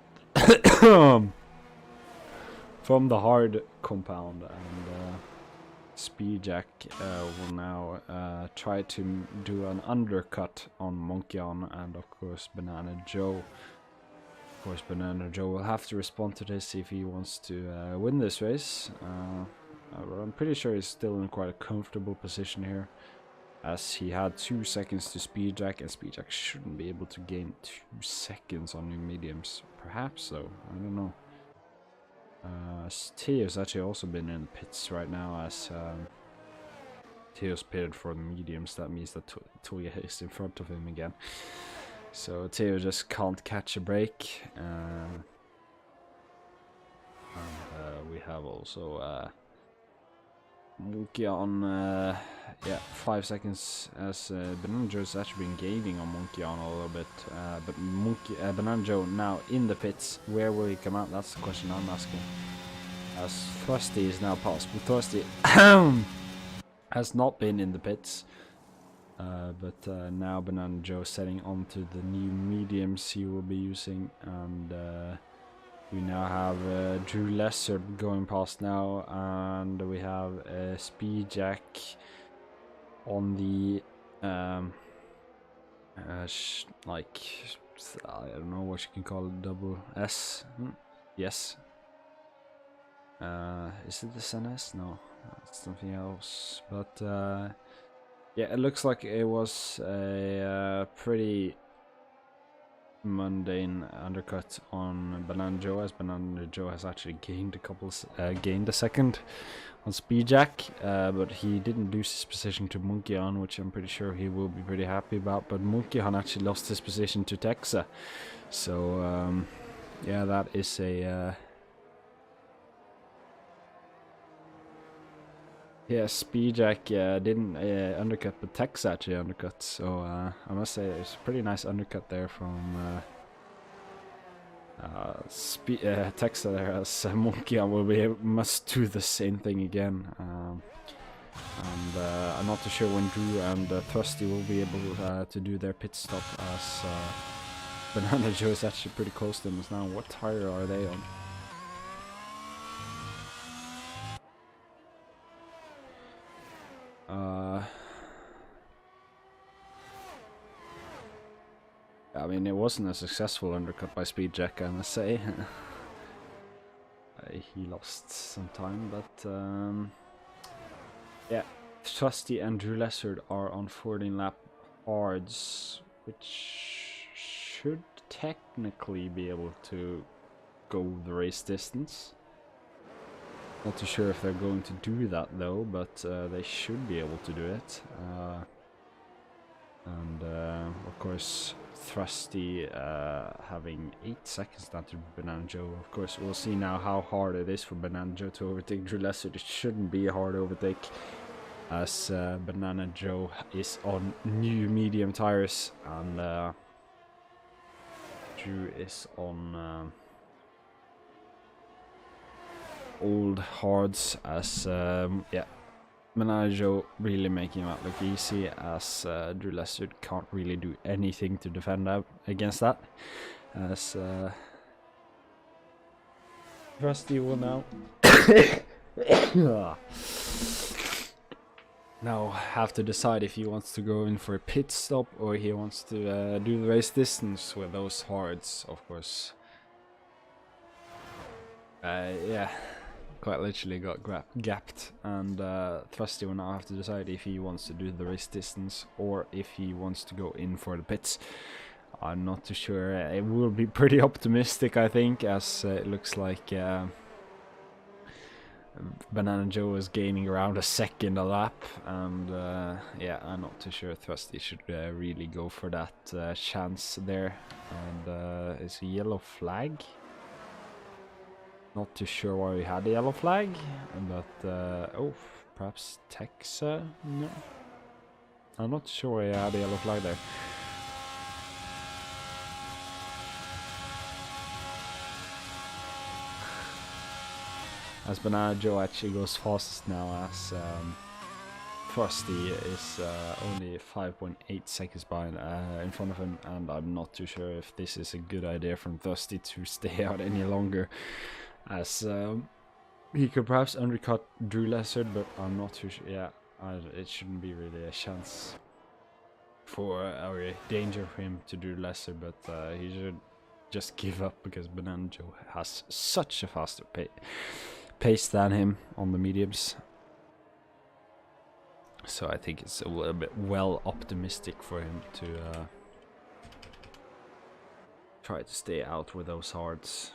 from the hard compound, and Speedjack will now try to do an undercut on Munkian and of course Banana Joe. Of course, Banana Joe will have to respond to this if he wants to win this race. I'm pretty sure he's still in quite a comfortable position here, as he had 2 seconds to Speedjack, and Speedjack shouldn't be able to gain 2 seconds on new mediums. Perhaps though, I don't know. Theo's actually also been in the pits right now, as Theo's pitted for the mediums. That means that Torgeir is in front of him again. So Theo just can't catch a break. And we have also Munkian, yeah, 5 seconds, as Banana Joe's actually been gaining on Munkian a little bit, but Banana Joe now in the pits. Where will he come out? That's the question I'm asking. As Thrusty is now past, but Thrusty has not been in the pits, but now Banana Joe setting onto the new mediums he will be using, and we now have Drew Lessard going past now, and we have Speedjack on the like, I don't know what you can call it, double S. Yes. Is it the SNS? No, it's something else. But yeah, it looks like it was a pretty mundane undercut on Banana Joe, as Banana Joe has actually gained a second on Speedjack, but he didn't lose his position to Munkian, which I'm pretty sure he will be pretty happy about. But Munkian actually lost his position to Texa, so yeah, that is a yeah, Speedjack didn't undercut, but Tex actually undercut, so I must say it's a pretty nice undercut there from Tex there, as Munkian must do the same thing again. And I'm not too sure when Drew and Thrusty will be able to do their pit stop, as Banana Joe is actually pretty close to them now. What tire are they on? I mean, it wasn't a successful undercut by Speedjack, I must say. He lost some time, but yeah, Thrusty and Drew Lessard are on 14-lap hards, which should technically be able to go the race distance. Not too sure if they're going to do that though, but they should be able to do it. And of course, Thrusty having 8 seconds down to Banana Joe. Of course, we'll see now how hard it is for Banana Joe to overtake Drew Lessard. It shouldn't be a hard overtake, as Banana Joe is on new medium tires, and Drew is on old hards, as yeah, Banana Joe really making him out look easy, as Drew Lessard can't really do anything to defend against that, as Thrusty will now now have to decide if he wants to go in for a pit stop or he wants to do the race distance with those hards, of course. Yeah, quite literally got gapped, and Thrusty will now have to decide if he wants to do the race distance or if he wants to go in for the pits. I'm not too sure. It will be pretty optimistic, I think, as it looks like Banana Joe is gaining around a second a lap, and yeah, I'm not too sure Thrusty should really go for that chance there. And it's a yellow flag. Not too sure why we had a yellow flag, but oh, perhaps Texa? No, I'm not sure why I had a yellow flag there. As Banana Joe actually goes fastest now, as Thrusty is only 5.8 seconds behind in front of him, and I'm not too sure if this is a good idea from Thrusty to stay out any longer, as he could perhaps undercut Drew Lessard, but I'm not too sure. Yeah, it shouldn't be really a chance for or a danger for him to Drew Lessard, but he should just give up because Banana Joe has such a faster pace than him on the mediums. So I think it's a little bit well optimistic for him to try to stay out with those hards.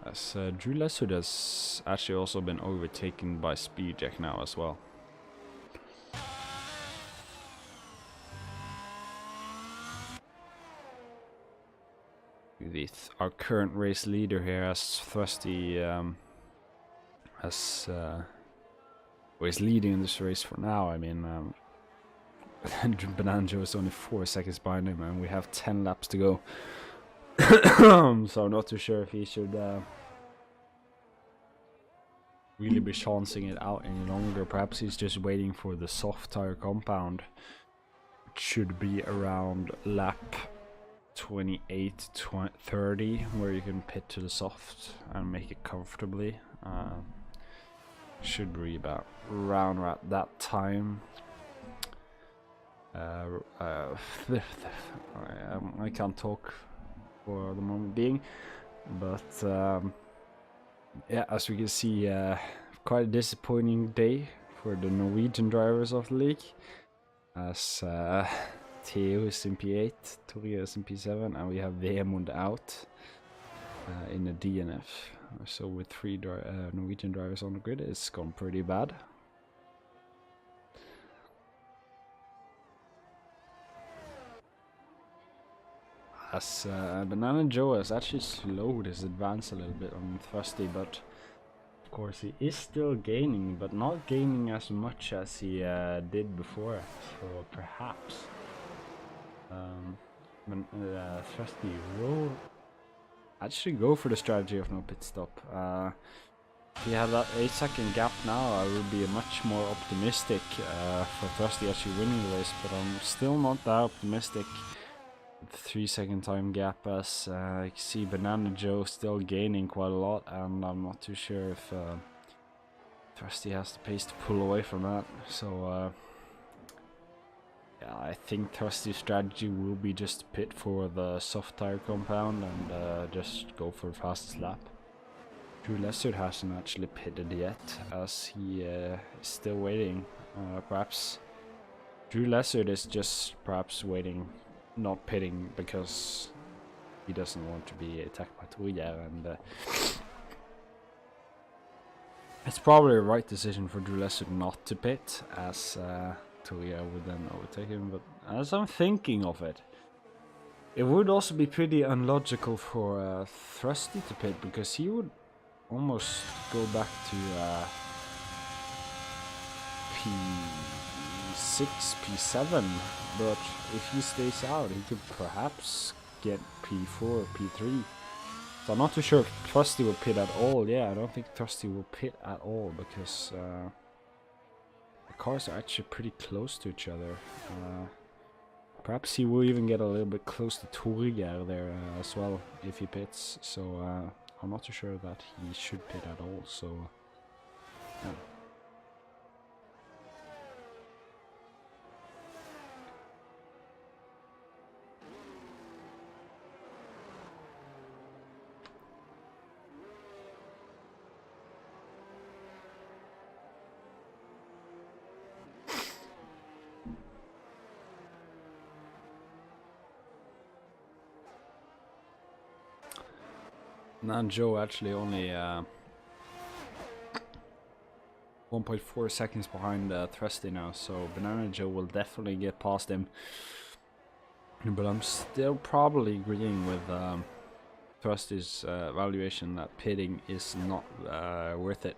As Drew Lessard has actually also been overtaken by Speedjack now as well. Our current race leader here, as Thrusty is leading in this race for now. I mean, Banana Joe is only 4 seconds behind him, and we have 10 laps to go. So I'm not too sure if he should really be chancing it out any longer. Perhaps he's just waiting for the soft tire compound. It should be around lap 28-30, where you can pit to the soft and make it comfortably. Should be about around at that time. I can't talk for the moment being, but yeah, as we can see, quite a disappointing day for the Norwegian drivers of the league, as Theo is in P8, Torgeir is in P7, and we have Vemund out in the DNF. So with 3 Norwegian drivers on the grid, it's gone pretty bad. As Banana Joe has actually slowed his advance a little bit on Thrusty, but of course he is still gaining, but not gaining as much as he did before. So perhaps Thrusty will actually go for the strategy of no pit stop. If he had that 8-second gap now, I would be much more optimistic for Thrusty actually winning the race, but I'm still not that optimistic. 3-second time gap, as you can see Banana Joe still gaining quite a lot, and I'm not too sure if Thrusty has the pace to pull away from that. So yeah, I think Thrusty's strategy will be just to pit for the soft tire compound and just go for the fastest lap. Drew Lessard hasn't actually pitted yet, as he is still waiting. Perhaps Drew Lessard is just perhaps waiting, not pitting, because he doesn't want to be attacked by Torgeir, and it's probably the right decision for Drew Lessard not to pit, as Torgeir would then overtake him. But as I'm thinking of it, it would also be pretty unlogical for Thrusty to pit, because he would almost go back to P6, P7, but if he stays out, he could perhaps get P4 or P3. So I'm not too sure if Thrusty will pit at all. Yeah, I don't think Thrusty will pit at all, because the cars are actually pretty close to each other. Perhaps he will even get a little bit close to Torgeir there as well if he pits. So I'm not too sure that he should pit at all, so yeah. Now Joe actually only 1.4 seconds behind Thrusty now, so Banana Joe will definitely get past him. But I'm still probably agreeing with Thrusty's valuation that pitting is not worth it.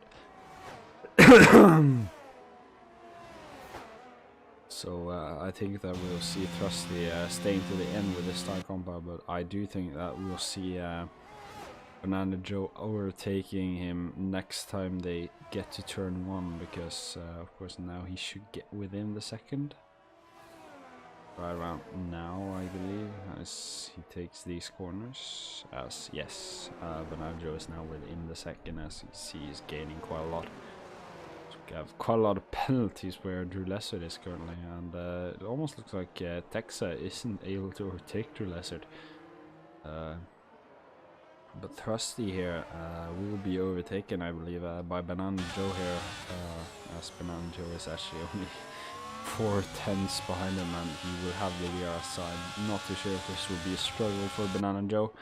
So I think that we'll see Thrusty staying to the end with this star combo, but I do think that we'll see Banana Joe overtaking him next time they get to turn 1, because of course now he should get within the second. Right around now, I believe, as he takes these corners. As yes, Banana Joe is now within the second, as you see he's gaining quite a lot. So we have quite a lot of penalties where Drew Lessard is currently, and it almost looks like Texa isn't able to overtake Drew Lessard. But Thrusty here will be overtaken, I believe, by Banana Joe here, as Banana Joe is actually only 4/10 behind him, and he will have the DRS side. Not too sure if this will be a struggle for Banana Joe.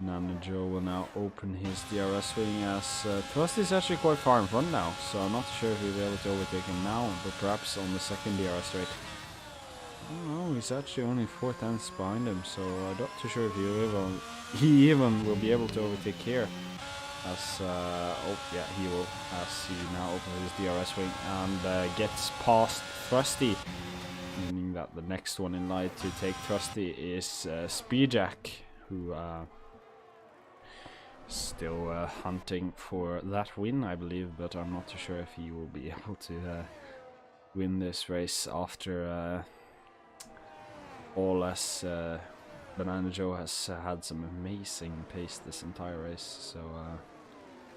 Banana Joe will now open his DRS swing, as Thrusty is actually quite far in front now, so I'm not sure if he'll be able to overtake him now, but perhaps on the second DRS rate. Oh, he's actually only 4/10 behind him, so I'm not too sure if he even will be able to overtake here. As oh yeah, he will, as he now opens his DRS wing and gets past Thrusty, meaning that the next one in line to take Thrusty is Speedjack, who still hunting for that win, I believe, but I'm not too sure if he will be able to win this race after all, as Banana Joe has had some amazing pace this entire race. So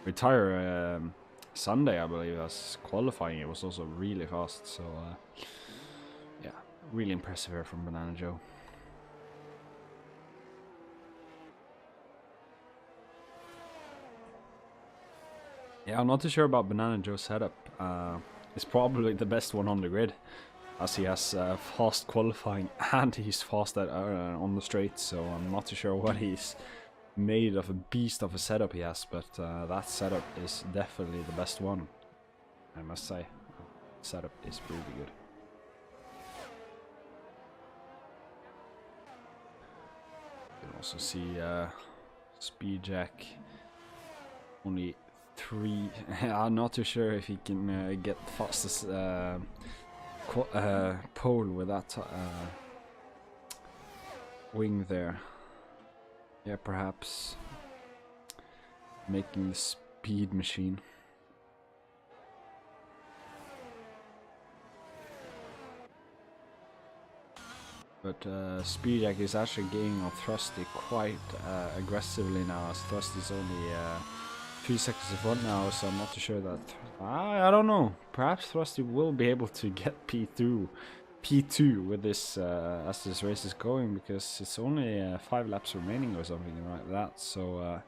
retire Sunday, I believe, as qualifying it was also really fast. So yeah, really impressive here from Banana Joe. Yeah, I'm not too sure about Banana Joe's setup. It's probably the best one on the grid, as he has fast qualifying and he's fast on the straight, so I'm not too sure what he's made of, a beast of a setup he has, but that setup is definitely the best one, I must say. Setup is really good. You can also see Speedjack only 3. I'm not too sure if he can get the fastest pole with that wing there. Yeah, perhaps making the speed machine. But Speedjack is actually gaining on Thrusty quite aggressively now, as Thrusty's only 3 seconds in front now, so I'm not too sure that... I don't know. Perhaps Thrusty will be able to get P2 with this as this race is going, because it's only 5 laps remaining or something like that. So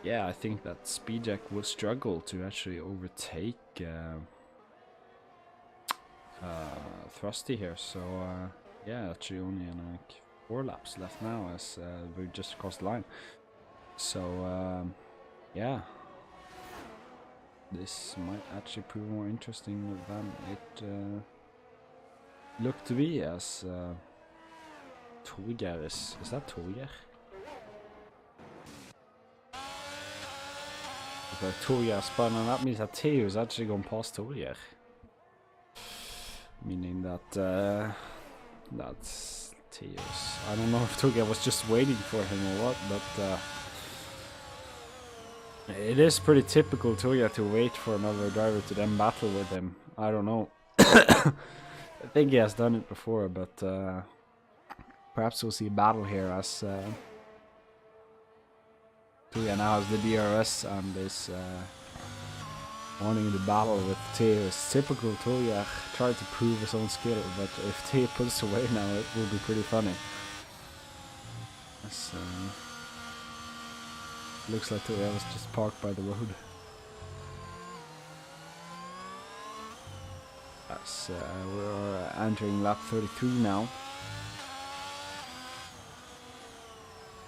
yeah, I think that Speedjack will struggle to actually overtake Thrusty here. So yeah, actually only like 4 laps left now, as we just crossed the line. So yeah, this might actually prove more interesting than it looked to be, as Torgeir is that Torgeir? Okay, Torgeir spun, and that means that Theo is actually gone past Torgeir. Meaning that that's Theo's. I don't know if Torgeir was just waiting for him or what, but it is pretty typical Torgeir to wait for another driver to then battle with him. I don't know. I think he has done it before, but perhaps we'll see a battle here, as Tuya now has the DRS and is wanting the battle with Teo. It's typical Tuya, tried to prove his own skill, but if Teo puts away now, it will be pretty funny. As, looks like Tuya was just parked by the road. As we're entering lap 33 now.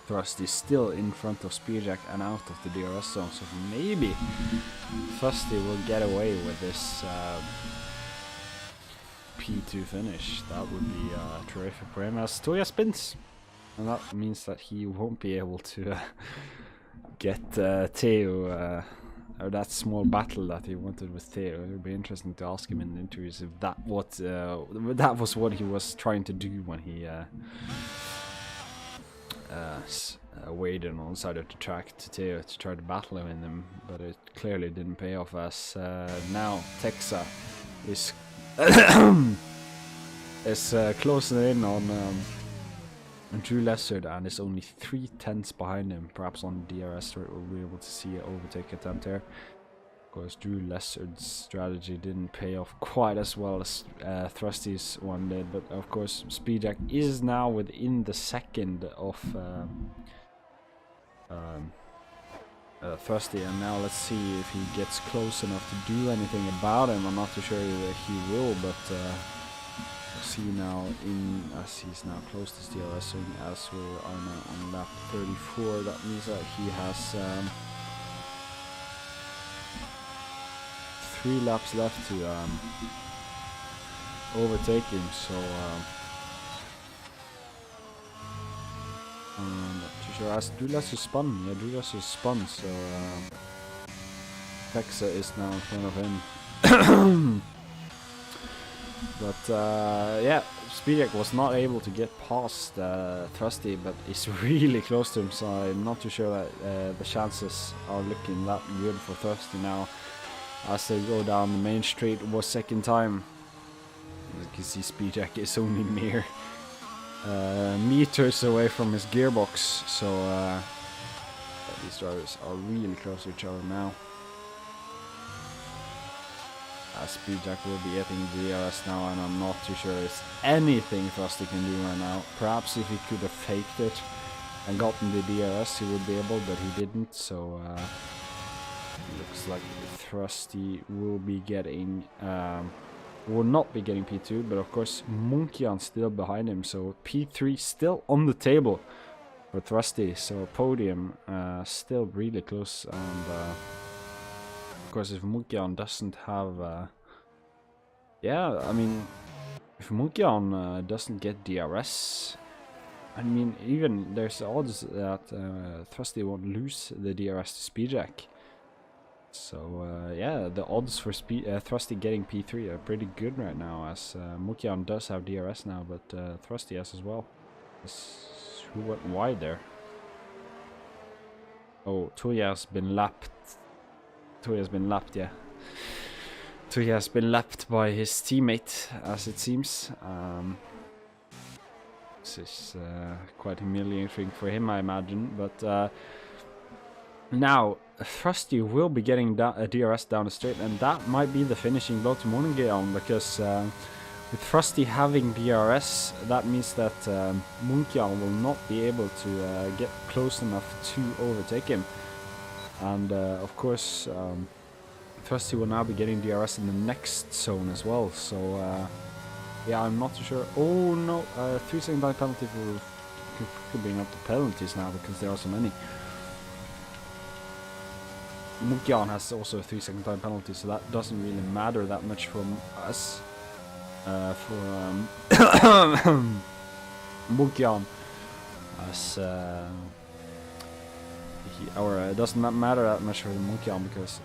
Thrust is still in front of Spearjack and out of the DRS zone, so maybe Thrusty will get away with this P2 finish. That would be terrific for him as Tuya spins. And that means that he won't be able to get Teo, or that small battle that he wanted with Teo. It would be interesting to ask him in the interviews if that was what he was trying to do when he waited on the side of the track to Teo to try to battle him in them, but it clearly didn't pay off as now Texa is closing in on Drew Lessard and is only 3/10 behind him. Perhaps on DRS we'll be able to see an overtake attempt here. Of course, Drew Lessard's strategy didn't pay off quite as well as Thrusty's one did, but of course Speedjack is now within the second of Thrusty, and now let's see if he gets close enough to do anything about him. I'm not too sure that he will, but we'll see now as he's now close to DRSing as we are now on lap 34. That means that he has 3 laps left to overtake him, so I'm not too sure. As Dulas is spun, yeah, Dulas is spun, so Texa is now in front of him. But yeah, Speedjack was not able to get past Thrusty, but is really close to him, so I'm not too sure that the chances are looking that good for Thrusty now. As they go down the main straight for second time. You can see Speedjack is only mere meters away from his gearbox, so these drivers are really close to each other now. Speedjack will be getting DRS now, and I'm not too sure it's anything Thrusty can do right now. Perhaps if he could have faked it and gotten the DRS he would be able, but he didn't, so looks like Thrusty will be getting will not be getting P2, but of course Munkian still behind him, so P3 still on the table for Thrusty, so podium still really close. And of course if Munkian doesn't have yeah, I mean if Munkian doesn't get DRS, I mean even there's odds that Thrusty won't lose the DRS to Speedjack. So yeah, the odds for Thrusty getting P3 are pretty good right now, as Munkian does have DRS now, but Thrusty has as well. Who went wide there? Oh, Tuya has been lapped. Tuya has been lapped, yeah. Tuya has been lapped by his teammate, as it seems. This is quite humiliating for him, I imagine, but now Thrusty will be getting a DRS down the straight, and that might be the finishing blow to Munkian, because with Thrusty having DRS, that means that Munkian will not be able to get close enough to overtake him. And of course Thrusty will now be getting DRS in the next zone as well, so yeah, I'm not too sure. Oh no, 3-second time penalty could bring up the penalties now, because there are so many. Munkian has also a 3-second time penalty, so that doesn't really matter that much for us. For Munkian, as it doesn't matter that much for Munkian, because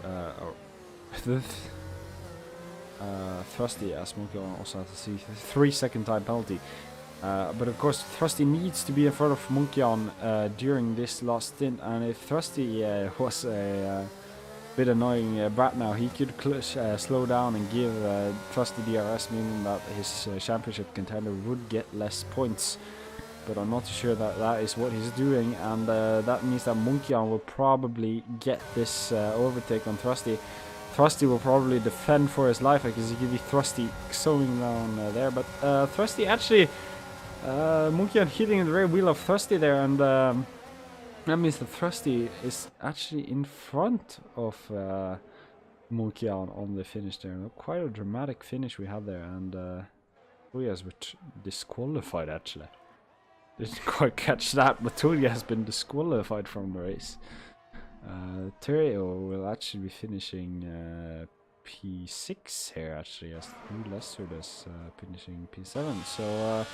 Thrusty, as Munkian also has a 3-second time penalty. But of course Thrusty needs to be in front of Munkian during this last stint, and if Thrusty was a bit annoying brat now, he could slow down and give Thrusty DRS, meaning that his championship contender would get less points. but I'm not too sure that that is what he's doing, and that means that Monkian will probably get this overtake on Thrusty. Thrusty will probably defend for his life, because you can see Thrusty slowing down there, but Thrusty actually, Monkian hitting the rear wheel of Thrusty there, and that means that Thrusty is actually in front of Monkian on the finish there. Quite a dramatic finish we had there, and Toria was disqualified actually. Didn't quite catch that, but Toria has been disqualified from the race. Terrio will actually be finishing P6 here actually, as Lou Lester is finishing P7. So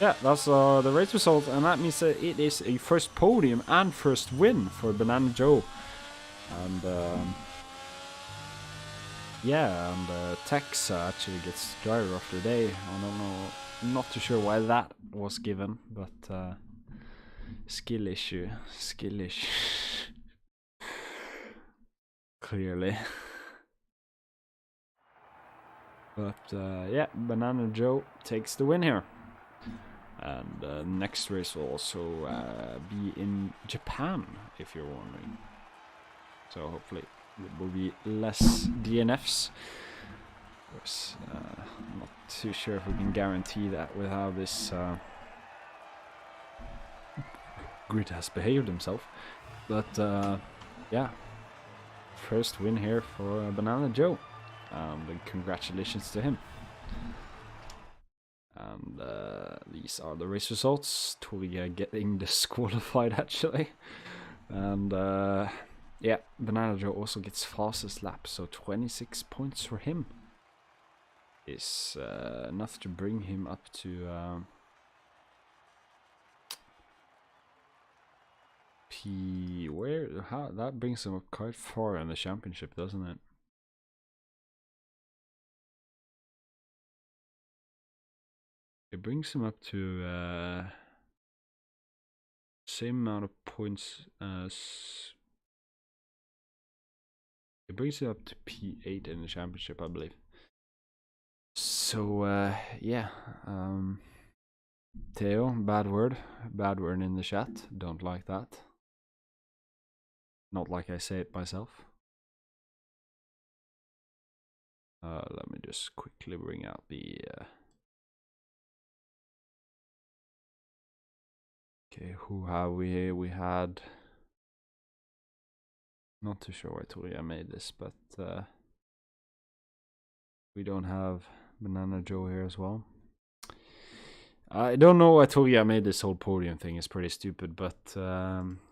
yeah, that's the race result, and that means that it is a first podium and first win for Banana Joe. And yeah, and Tex actually gets driver of the day. I don't know, not too sure why that was given, but skill issue. Clearly. But yeah, Banana Joe takes the win here. And next race will also be in Japan, if you're wondering. So hopefully it will be less DNFs. Of course, I'm not too sure if we can guarantee that with how this grid has behaved himself. But yeah, first win here for Banana Joe. And congratulations to him. And these are the race results. Toria getting disqualified actually. And yeah, Banana Joe also gets fastest lap, so 26 points for him is enough to bring him up to how that brings him up quite far in the championship, doesn't it? It brings him up to same amount of points as it brings him up to P8 in the championship, I believe. So yeah, Theo, bad word in the chat. Don't like that. Not like I say it myself. Let me just quickly bring out the okay, who have we here? We had, not too sure why Toria made this, but we don't have Banana Joe here as well. I don't know why Toria made this whole podium thing. It's pretty stupid, but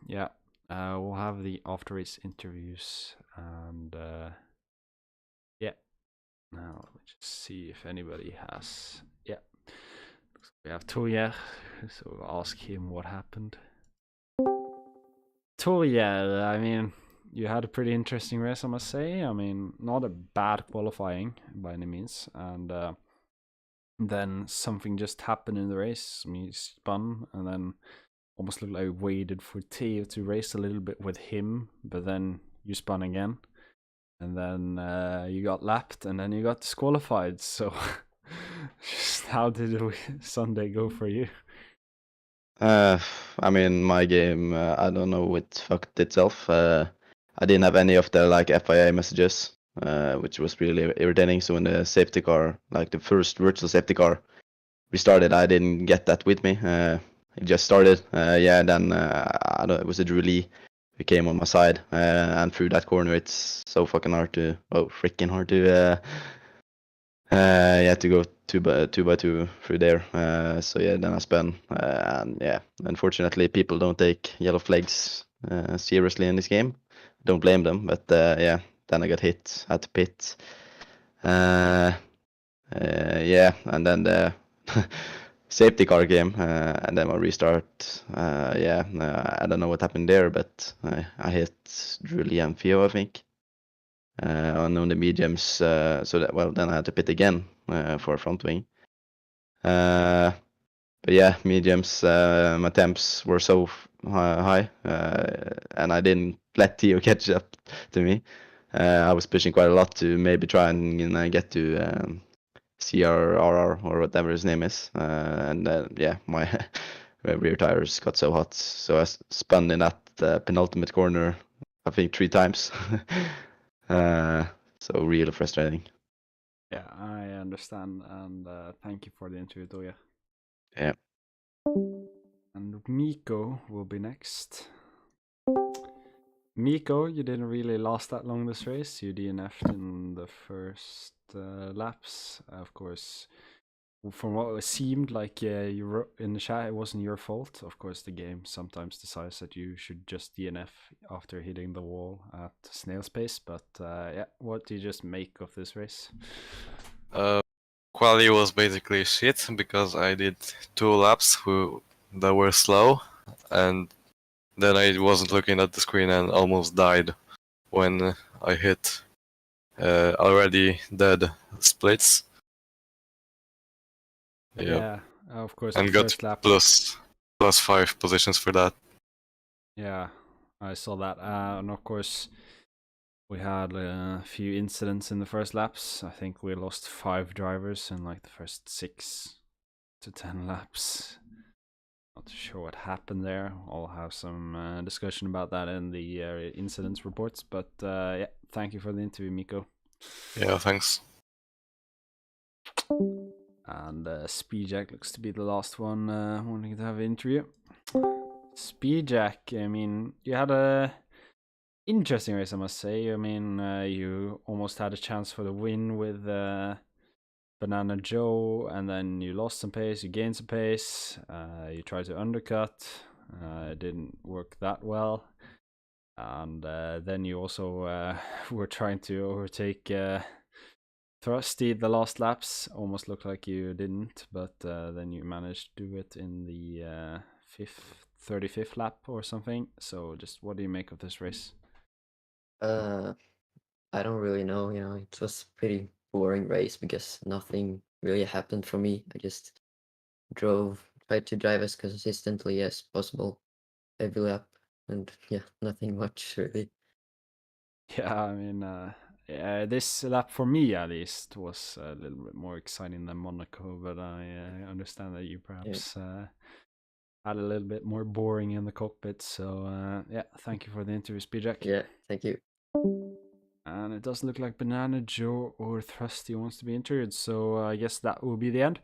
yeah, we'll have the after race interviews, and yeah, now let me just see if anybody has. Yeah, we have Toria, so we'll ask him what happened. Toria, I mean, you had a pretty interesting race, I must say. I mean, not a bad qualifying by any means, and then something just happened in the race. I mean, he spun, and then almost looked like I waited for Theo to race a little bit with him, but then you spun again, and then you got lapped, and then you got disqualified. So, just how did Sunday go for you? I mean, my game, I don't know, it fucked itself. I didn't have any of the like FIA messages, which was really irritating. So when the safety car, like the first virtual safety car restarted, I didn't get that with me. It just started, yeah. Then I don't, it was a Drew Lee who came on my side, and through that corner, it's so fucking hard to, freaking hard to, yeah, to go two by two through there. So yeah, then I spun, and yeah, unfortunately, people don't take yellow flags seriously in this game. Don't blame them, but yeah, then I got hit, had to pit. Yeah, and then the safety car came, and then I restart. Yeah, I don't know what happened there, but I hit Drew Lee and Theo, I think. On the mediums, so that, well, then I had to pit again for front wing. But yeah, mediums, my temps were so high, and I didn't let Theo catch up to me. I was pushing quite a lot to maybe try and get to CRRR or whatever his name is, and yeah, my rear tires got so hot. So I spun in that penultimate corner, I think 3 times. So really frustrating. Yeah, I understand, and thank you for the interview, Toya. Yeah. And Miko will be next. Miko, you didn't really last that long this race. You DNF'd in the first laps. Of course, from what it seemed like you wrote in the chat, it wasn't your fault. Of course, the game sometimes decides that you should just DNF after hitting the wall at snail's pace. But yeah, what do you just make of this race? Quali was basically shit because I did 2 laps that were slow, and then I wasn't looking at the screen and almost died when I hit already dead splits. Yeah, of course, and the got first lap. +5 positions for that. Yeah, I saw that, and of course, we had a few incidents in the first laps. I think we lost 5 drivers in like the first 6 to 10 laps. Not sure what happened there. I'll have some discussion about that in the incidents reports. But yeah, thank you for the interview, Miko. Yeah, thanks. And Speedjack looks to be the last one wanting to have an interview. Speedjack, I mean, you had a interesting race, I must say. I mean, you almost had a chance for the win with Banana Joe, and then you lost some pace, you gained some pace, you tried to undercut, it didn't work that well. And then you also were trying to overtake Thrusty the last laps. Almost looked like you didn't, but then you managed to do it in the 35th lap or something. So just what do you make of this race? I don't really know, it was a pretty boring race because nothing really happened for me. I just tried to drive as consistently as possible every lap, and yeah, nothing much really. Yeah, I mean, this lap for me at least was a little bit more exciting than Monaco, but I understand that you perhaps had a little bit more boring in the cockpit. So yeah, thank you for the interview, Speedjack. Yeah, thank you. And it doesn't look like Banana Joe or Thrusty wants to be interviewed, so I guess that will be the end.